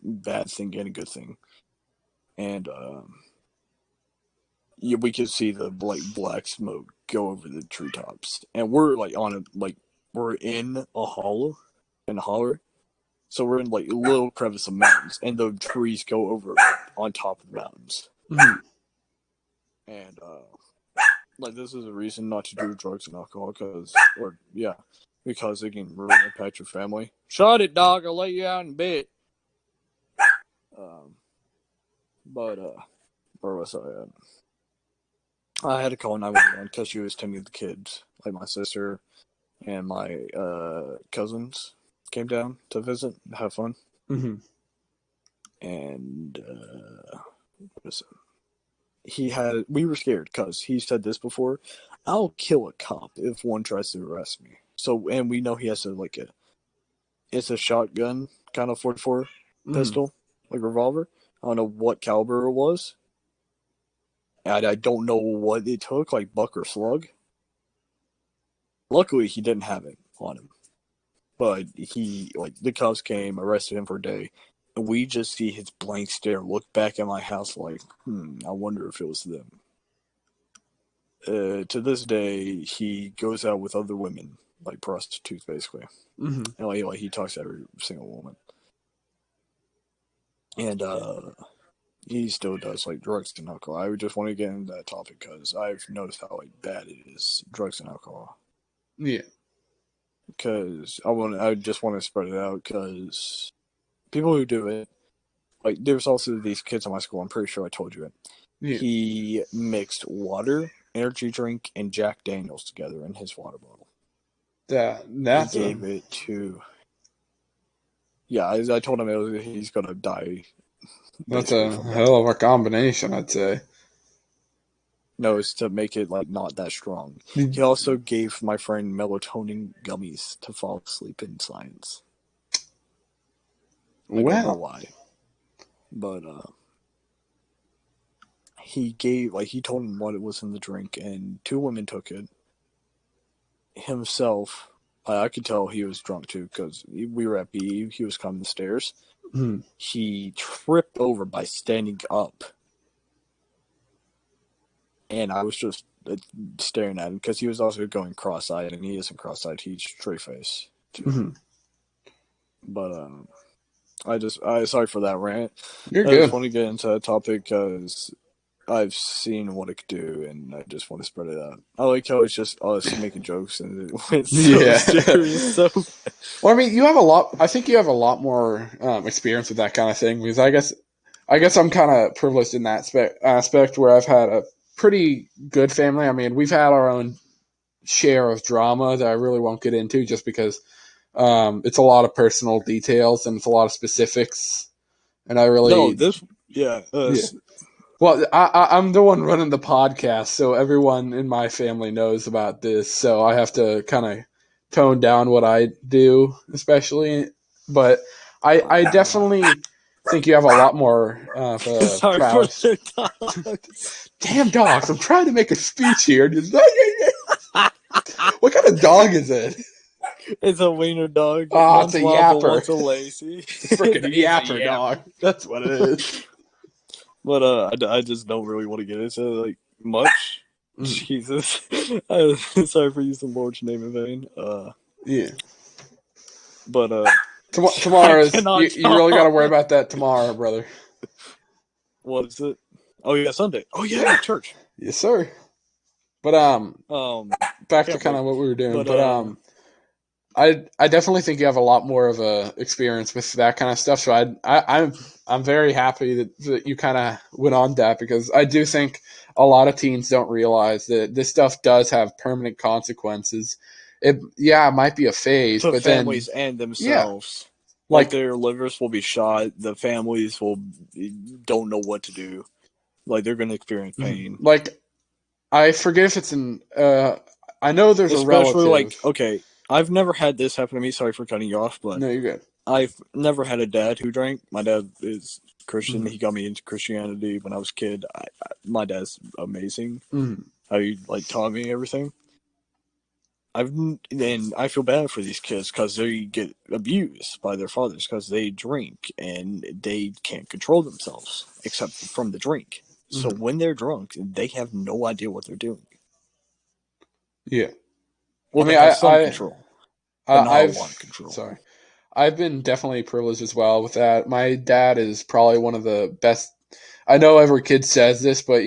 Bad thing and a good thing. And we could see the black smoke go over the treetops, and we're like we're in a holler, so we're in like a little crevice of mountains, and the trees go over on top of the mountains. And like this is a reason not to do drugs and alcohol, because it can really impact your family. Shut it, dog! I'll lay you out in bed. Where was I at? I had to call 911 because she was tending the kids. Like my sister and my cousins came down to visit, have fun. And we were scared because he said this before. "I'll kill a cop if one tries to arrest me." So, and we know he has it's a shotgun kind of 44 pistol, like revolver. I don't know what caliber it was. And I don't know what it took, like buck or slug. Luckily, he didn't have it on him. but the cops came, arrested him for a day. And we just see his blank stare look back at my house like, I wonder if it was them. To this day, he goes out with other women, like prostitutes, basically. Mm-hmm. And he talks to every single woman. And he still does like drugs and alcohol. I just want to get into that topic because I've noticed how bad it is, drugs and alcohol. Yeah. Because I just want to spread it out because people who do it, like there's also these kids in my school. I'm pretty sure I told you it. Yeah. He mixed water, energy drink, and Jack Daniels together in his water bottle. That's he gave it to. Yeah, I told him he's gonna die. That's a hell of a combination, I'd say. No, it's to make it not that strong. He also gave my friend melatonin gummies to fall asleep in science. I don't know why, but he told him what it was in the drink, and 2 women took it. Himself, I could tell he was drunk too because we were at BE. He was coming the stairs. Mm. He tripped over by standing up. And I was just staring at him because he was also going cross-eyed, and he isn't cross-eyed; he's straight-faced. Mm-hmm. But sorry for that rant. You're I good. just want to get into that topic because I've seen what it could do, and I just want to spread it out. I like how it's just us making jokes, and it went so serious. So, well, I mean, I think you have a lot more experience with that kind of thing because I guess I'm kind of privileged in that aspect where I've had a pretty good family. I mean, we've had our own share of drama that I really won't get into just because it's a lot of personal details and it's a lot of specifics. And I really... Yeah. Well, I'm the one running the podcast, so everyone in my family knows about this, so I have to kind of tone down what I do, especially. But I definitely... think you have a lot more of sorry prowess. for the dogs. Damn dogs! I'm trying to make a speech here. Just, what kind of dog is it? It's a wiener dog. Oh, it's a yapper. It's a lazy. Freaking yapper dog. That's what it is. But I just don't really want to get into much. Jesus. Sorry for using the Lord's name in vain. Yeah. But tomorrow is you really got to worry about that tomorrow, brother. What is it? Oh yeah, Sunday. Oh yeah, church. Yes, sir. But back to kind of what we were doing. But I definitely think you have a lot more of a experience with that kind of stuff. So I'm very happy that you kind of went on that because I do think a lot of teens don't realize that this stuff does have permanent consequences. It might be a phase, to but families then, and themselves. Yeah. Like their livers will be shot. The families don't know what to do. Like they're going to experience pain. Like I forget if it's in. I know there's a relative. Especially okay, I've never had this happen to me. Sorry for cutting you off, but no, you're good. I've never had a dad who drank. My dad is Christian. He got me into Christianity when I was a kid. My dad's amazing. How he taught me everything. And I feel bad for these kids because they get abused by their fathers because they drink and they can't control themselves except from the drink. So when they're drunk, they have no idea what they're doing. Yeah. Well, they have some control. I've control. Sorry. I've been definitely privileged as well with that. My dad is probably one of the best. I know every kid says this, but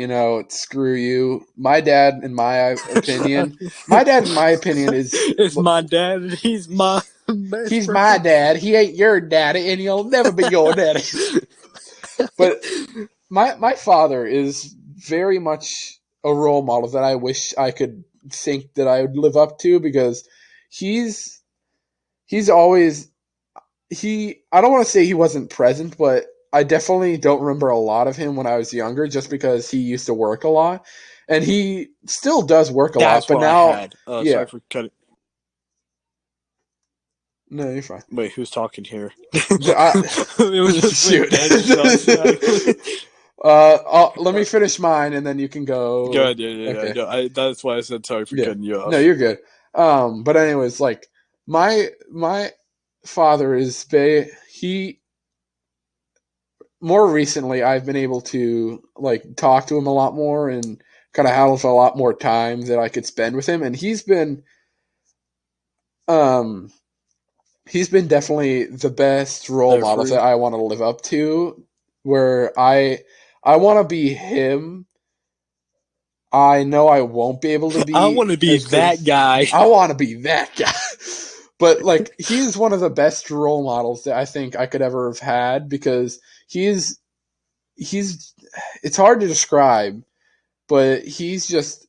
screw you. My dad, in my opinion, is my dad. He's my best He's friend. my dad. He ain't your daddy, and he'll never be your daddy. But my father is very much a role model that I wish I could think that I would live up to because he's always I don't want to say he wasn't present, but I definitely don't remember a lot of him when I was younger just because he used to work a lot. And he still does work a lot, but now... Sorry for cutting. No, you're fine. Wait, who's talking here? It was just shoot. Let me finish mine, and then you can go. Go ahead, yeah. That's why I said sorry for cutting you off. No, you're good. But anyways, my father is more recently I've been able to like talk to him a lot more and kind of have a lot more time that I could spend with him, and he's been definitely the best role model that I want to live up to, where I want to be him. I know I won't be able to be. I want to be that guy. I want to be that guy. But like, he's one of the best role models that I think I could ever have had, because he's it's hard to describe, but he's just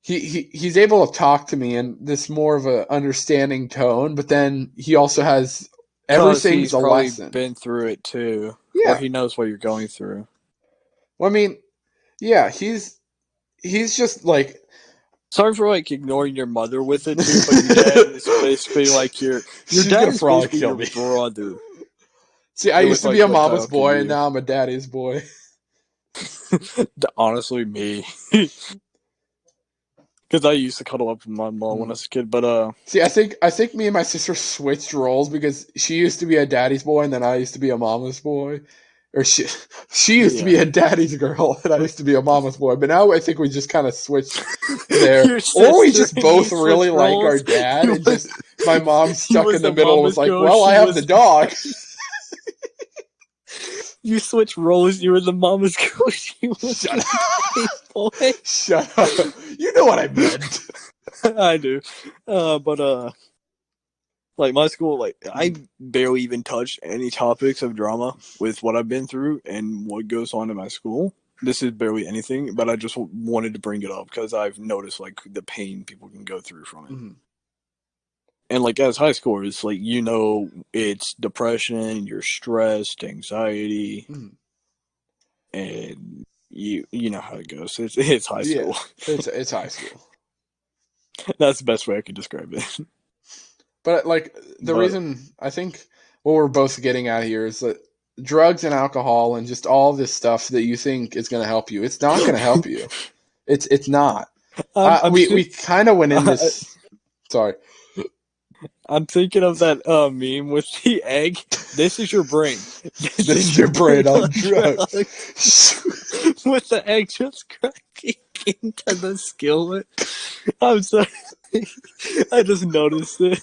he's able to talk to me in this more of a understanding tone, but then he also has everything's a lesson. Been through it too. Yeah, or he knows what you're going through. Well, I mean, yeah, he's just like. Sorry for like ignoring your mother with it too, but your dad is basically like your dad is basically your brother. See, I used to be a mama's boy, and now I'm a daddy's boy. Honestly, me. Because I used to cuddle up with my mom when I was a kid, but see, I think me and my sister switched roles, because she used to be a daddy's boy, and then I used to be a mama's boy. Or she used to be a daddy's girl, and I used to be a mama's boy. But now I think we just kind of switched there. Or we just both really like our dad, and just my mom stuck in the middle and was like, well, I have the dog. You switch roles. You were the mama's girl. She was Shut the boy. Shut up. You know what I meant. I do. But like my school, like I barely even touch any topics of drama with what I've been through and what goes on in my school. This is barely anything, but I just wanted to bring it up because I've noticed like the pain people can go through from it. Mm-hmm. And like as high schoolers, like it's depression, you're stressed, anxiety, and you know how it goes. It's high school. Yeah, it's high school. That's the best way I could describe it. But like the reason I think what we're both getting at here is that drugs and alcohol and just all this stuff that you think is going to help you, it's not going to help you. It's not. We kind of went in this. Sorry. I'm thinking of that meme with the egg. This is your brain. This is your brain on drugs. With the egg just cracking into the skillet. I'm sorry. I just noticed it.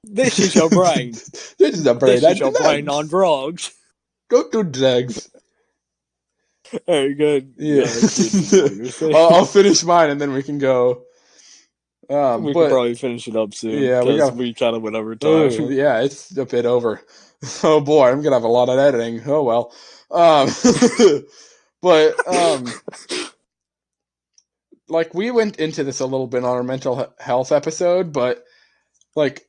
This is your brain. This is the brain. This is your brain on drugs. Go do drugs. Alright, good. Yeah. I'll finish mine and then we can go. We can probably finish it up soon. Yeah, we kind of went over time. Yeah, it's a bit over. Oh boy, I'm gonna have a lot of editing. Oh well. But like we went into this a little bit on our mental health episode, but like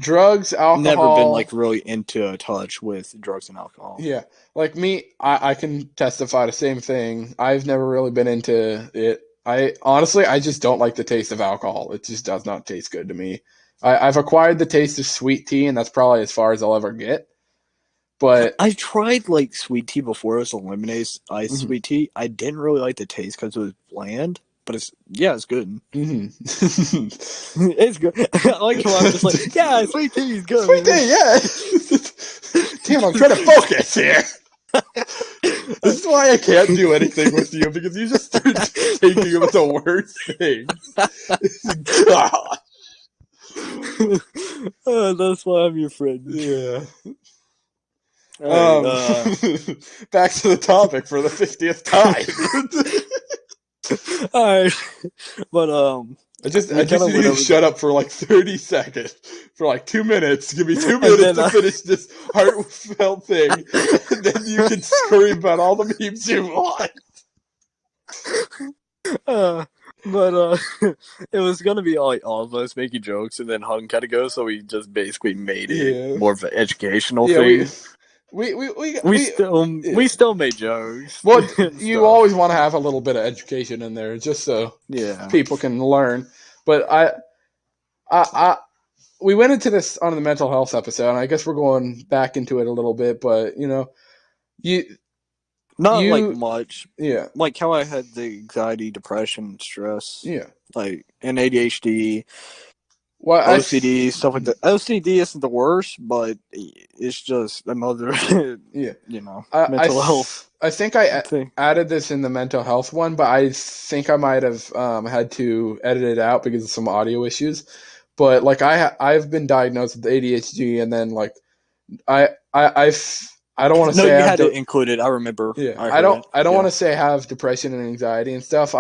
drugs, alcohol. Never been like really into touch with drugs and alcohol. Yeah, like me, I can testify the same thing. I've never really been into it. I just don't like the taste of alcohol. It just does not taste good to me. I've acquired the taste of sweet tea, and that's probably as far as I'll ever get. But I tried like sweet tea before. It was a lemonade ice sweet tea. I didn't really like the taste because it was bland. But it's good. Mm-hmm. It's good. I like how I'm just like, yeah, sweet tea is good. Sweet tea, yeah. Damn, I'm trying to focus here. This is why I can't do anything with you, because you just start thinking of the worst things. God. That's why I'm your friend. Yeah. Back to the topic for the 50th time. Alright. But I just need to shut up for like 30 seconds. For like 2 minutes. Give me 2 minutes to finish this heartfelt thing. And then you can scream about all the memes you want. But it was gonna be like all of us making jokes, and then Hung had to go, so we just basically made it more of an educational thing. We still made jokes. Well, you always want to have a little bit of education in there, just so people can learn. But we went into this on the mental health episode, and I guess we're going back into it a little bit. But not like much. Yeah, like how I had the anxiety, depression, stress. Yeah, and ADHD, Well, OCD, stuff like that. OCD isn't the worst, but it's just another, yeah, mental health. I think I thing. added this in the mental health one, but I think I might have had to edit it out because of some audio issues. But like I've been diagnosed with ADHD, and then like I don't want to No, say you had it included. I remember. Yeah, I don't want to say I have depression and anxiety and stuff.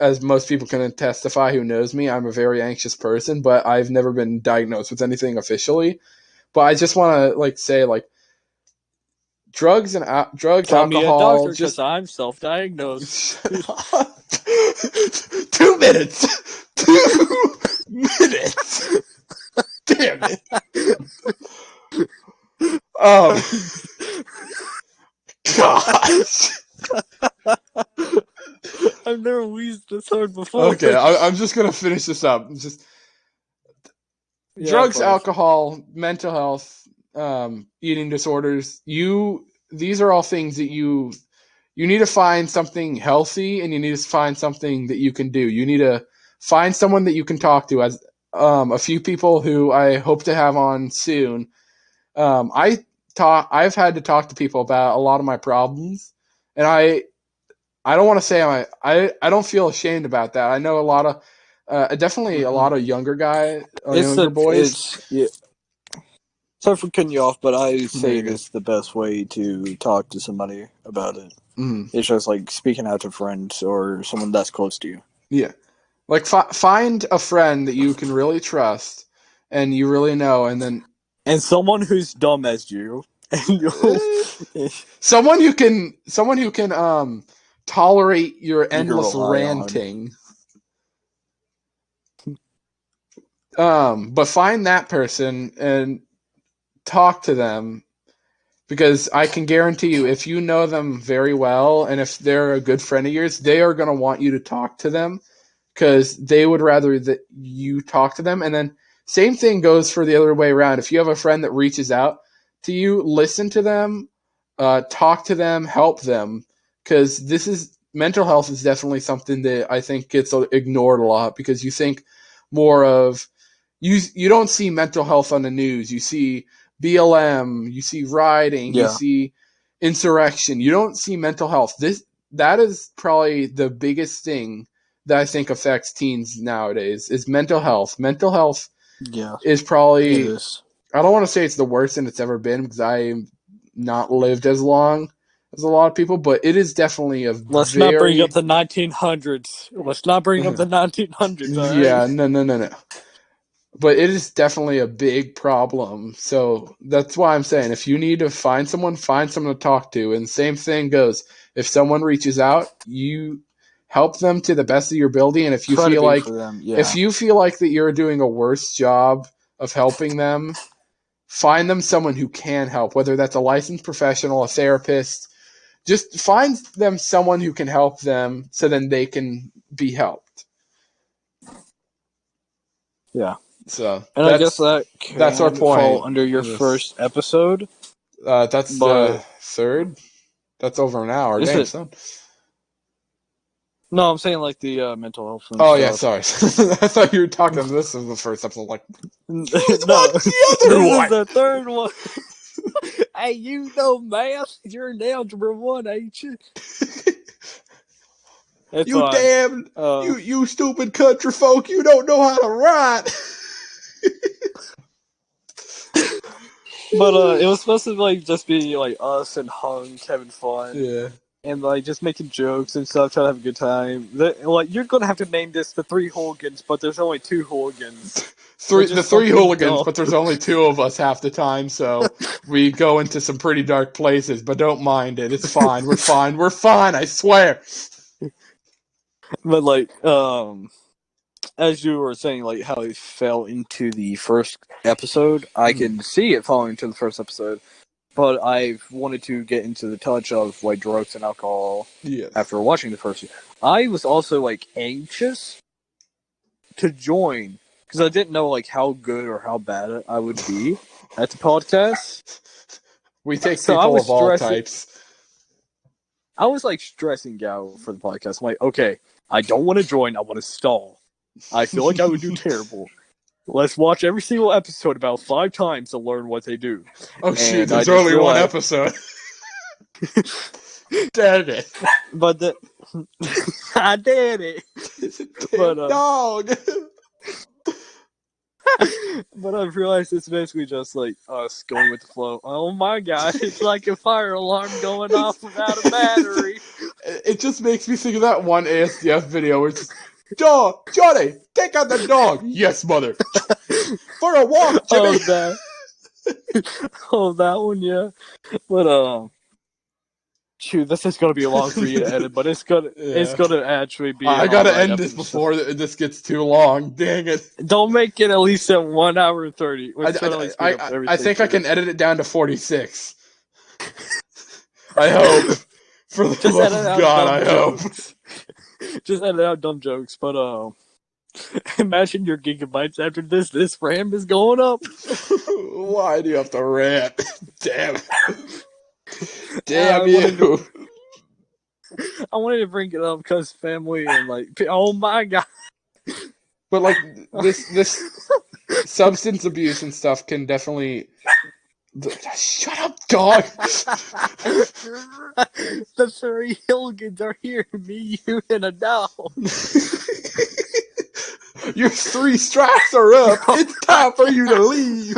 As most people can testify who knows me, I'm a very anxious person, but I've never been diagnosed with anything officially. But I just want to say drugs, Call me a alcohol. doctor because I'm self-diagnosed. 2 minutes. 2 minutes. Damn it. Gosh. I've never wheezed this hard before. Okay, I'm just gonna finish this up. Drugs, alcohol, mental health, eating disorders. These are all things that you need to find something healthy, and you need to find something that you can do. You need to find someone that you can talk to. As a few people who I hope to have on soon. I've had to talk to people about a lot of my problems, and I don't want to say I don't feel ashamed about that. I know a lot of definitely a lot of younger boys. Sorry for cutting you off, but I say it's the best way to talk to somebody about it. Mm-hmm. It's just like speaking out to friends or someone that's close to you. Yeah, like find a friend that you can really trust and you really know, and someone who's dumb as you, and someone who can tolerate your endless ranting. But find that person and talk to them, because I can guarantee you, if you know them very well and if they're a good friend of yours, they are going to want you to talk to them because they would rather that you talk to them. And then same thing goes for the other way around. If you have a friend that reaches out to you, listen to them, talk to them, help them, because mental health is definitely something that I think gets ignored a lot, because you think more of, you don't see mental health on the news. You see BLM, you see rioting, you see insurrection. You don't see mental health. That is probably the biggest thing that I think affects teens nowadays is mental health. Mental health is probably, I don't want to say it's the worst thing it's ever been, because I've not lived as long as a lot of people, but it is definitely Let's not bring up the 1900s. Let's not bring up the 1900s. All right? Yeah, no. But it is definitely a big problem. So that's why I'm saying, if you need to find someone to talk to. And same thing goes, if someone reaches out, you help them to the best of your ability. And if you feel like that you're doing a worse job of helping them, find them someone who can help, whether that's a licensed professional, a therapist. Just find them someone who can help them so then they can be helped. Yeah. So, and I guess that's our point. Fall under your first episode. That's the third. That's over an hour. Damn, son. No, I'm saying like the mental health. Oh yeah, sorry. I thought you were talking. This is the first episode. Like, no, the other one. The third one. Hey, you know math. You're in algebra 1, ain't you? You damn, you stupid country folk! You don't know how to write. But it was supposed to like just be like us and Hunk having fun, and like just making jokes and stuff, trying to have a good time. Like you're gonna have to name this the Three Hooligans, but there's only 2 hooligans. The three hooligans, but there's only 2 of us half the time, so we go into some pretty dark places. But don't mind it; it's fine. We're fine. We're fine. I swear. But like, as you were saying, like how it fell into the first episode, I can see it falling into the first episode. But I've wanted to get into the touch of like drugs and alcohol after watching the first. I was also like anxious to join because I didn't know like how good or how bad I would be at the podcast. We take people of all types. I was like stressing out for the podcast. I'm like, okay, I don't want to join. I want to stall. I feel like I would do terrible. Let's watch every single episode about 5 times to learn what they do. Oh shoot, And there's I just only one realized- episode. Damn it. But I did it. But, dog. But I've realized it's basically just like us going with the flow. Oh my god, it's like a fire alarm going off without a battery. It just makes me think of that one ASDF video where it's just, Johnny, take out the dog. Yes, mother. For a walk, Jimmy. That one, yeah. But shoot, this is gonna be long for you to edit, but it's gonna actually be. I gotta end this before this gets too long. Dang it! Don't make it at least at 1 hour and 30. I think I can edit it down to 46. I hope. For the love of God, I hope. Just edit out dumb jokes, but imagine your gigabytes after this. This RAM is going up. Why do you have to rant? Damn. Damn you. I wanted to bring it up because family and like, oh my god. But like this substance abuse and stuff can definitely. Shut up, dog. The Three Hooligans are here. Me, you, and a dog. Your 3 straps are up. It's time for you to leave.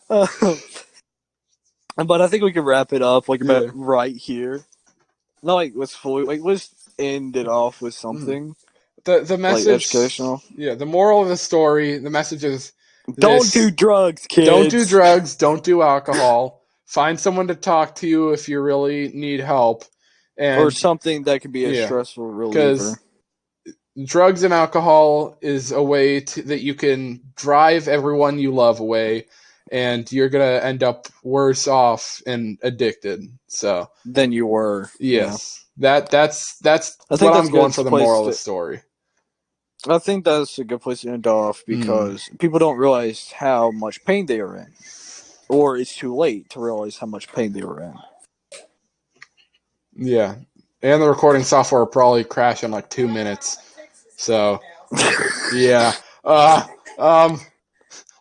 But I think we can wrap it up about right here. Not like let's end it off with something. The message, like educational. Yeah, the moral of the story. The message is: don't do drugs, kids. Don't do drugs. Don't do alcohol. Find someone to talk to you if you really need help, or something that could be a stressful reliever. Because drugs and alcohol is a way that you can drive everyone you love away. And you're gonna end up worse off and addicted. So than you were. Yes, that's what I'm going for the moral of the story. I think that's a good place to end off because people don't realize how much pain they are in, or it's too late to realize how much pain they were in. Yeah, and the recording software will probably crash in like 2 minutes. So yeah,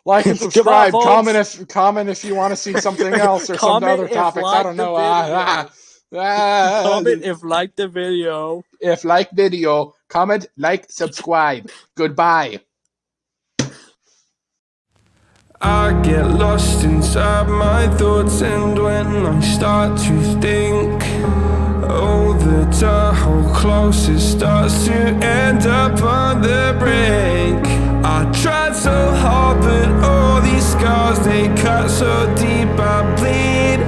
like and subscribe. Comment if you want to see something else or some other topics. I don't know. Comment if like the video. If like video, comment, like, subscribe. Goodbye. I get lost inside my thoughts, and when I start to think, oh, the tunnel close, it starts to end up on the brink. I tried so hard, but all these scars, they cut so deep, I bleed.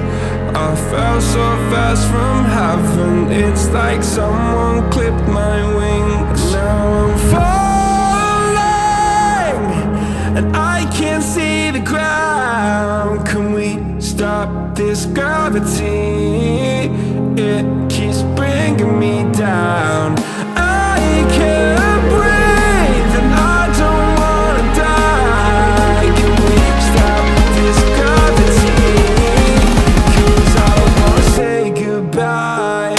I fell so fast from heaven, it's like someone clipped my wings. Now I'm falling, and I can't see the ground. Can we stop this gravity? It keeps bringing me down. I can't breathe, and I don't wanna die. Can we stop this gravity? 'Cause I don't wanna say goodbye.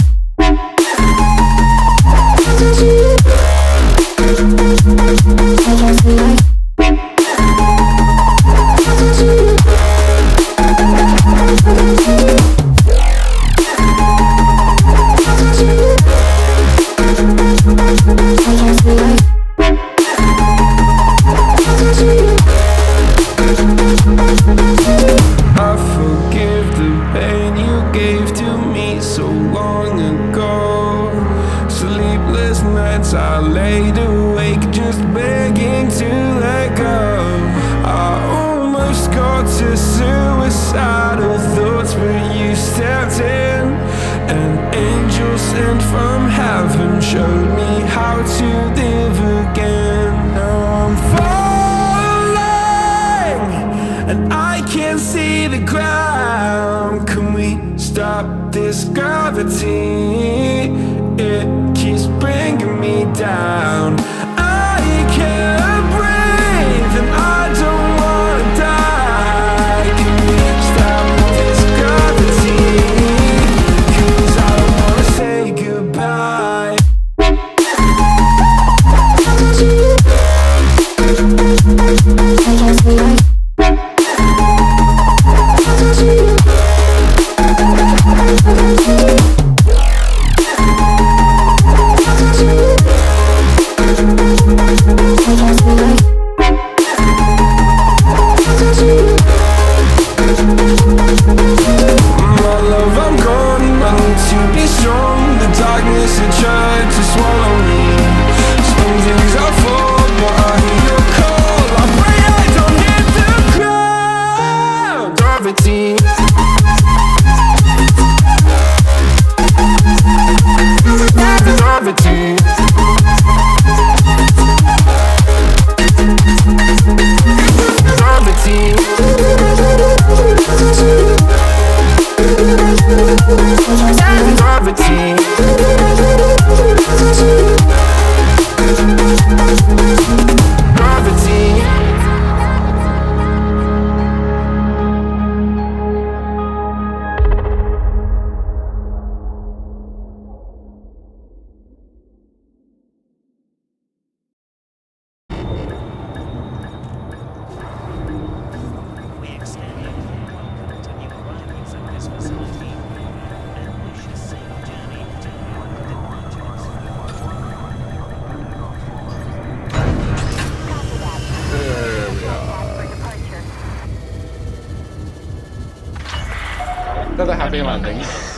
I forgive the pain you gave to me so long ago. Sleepless nights I laid awake just begging to let go. I almost got to suicidal thoughts, but you stepped in. An angel sent from heaven showed me how to live again. Now I'm falling, and I can't see the ground. Can we stop this gravity? It keeps bringing me down. I can't breathe, and I don't wanna die. Can we stop this gravity? 'Cause I don't wanna say goodbye. My love, I'm gone, I need to be strong. The darkness had tried to swallow me. Some things I fall, but I hear your call. I pray I don't hit the ground. Gravity. Gravity. That's a happy landing.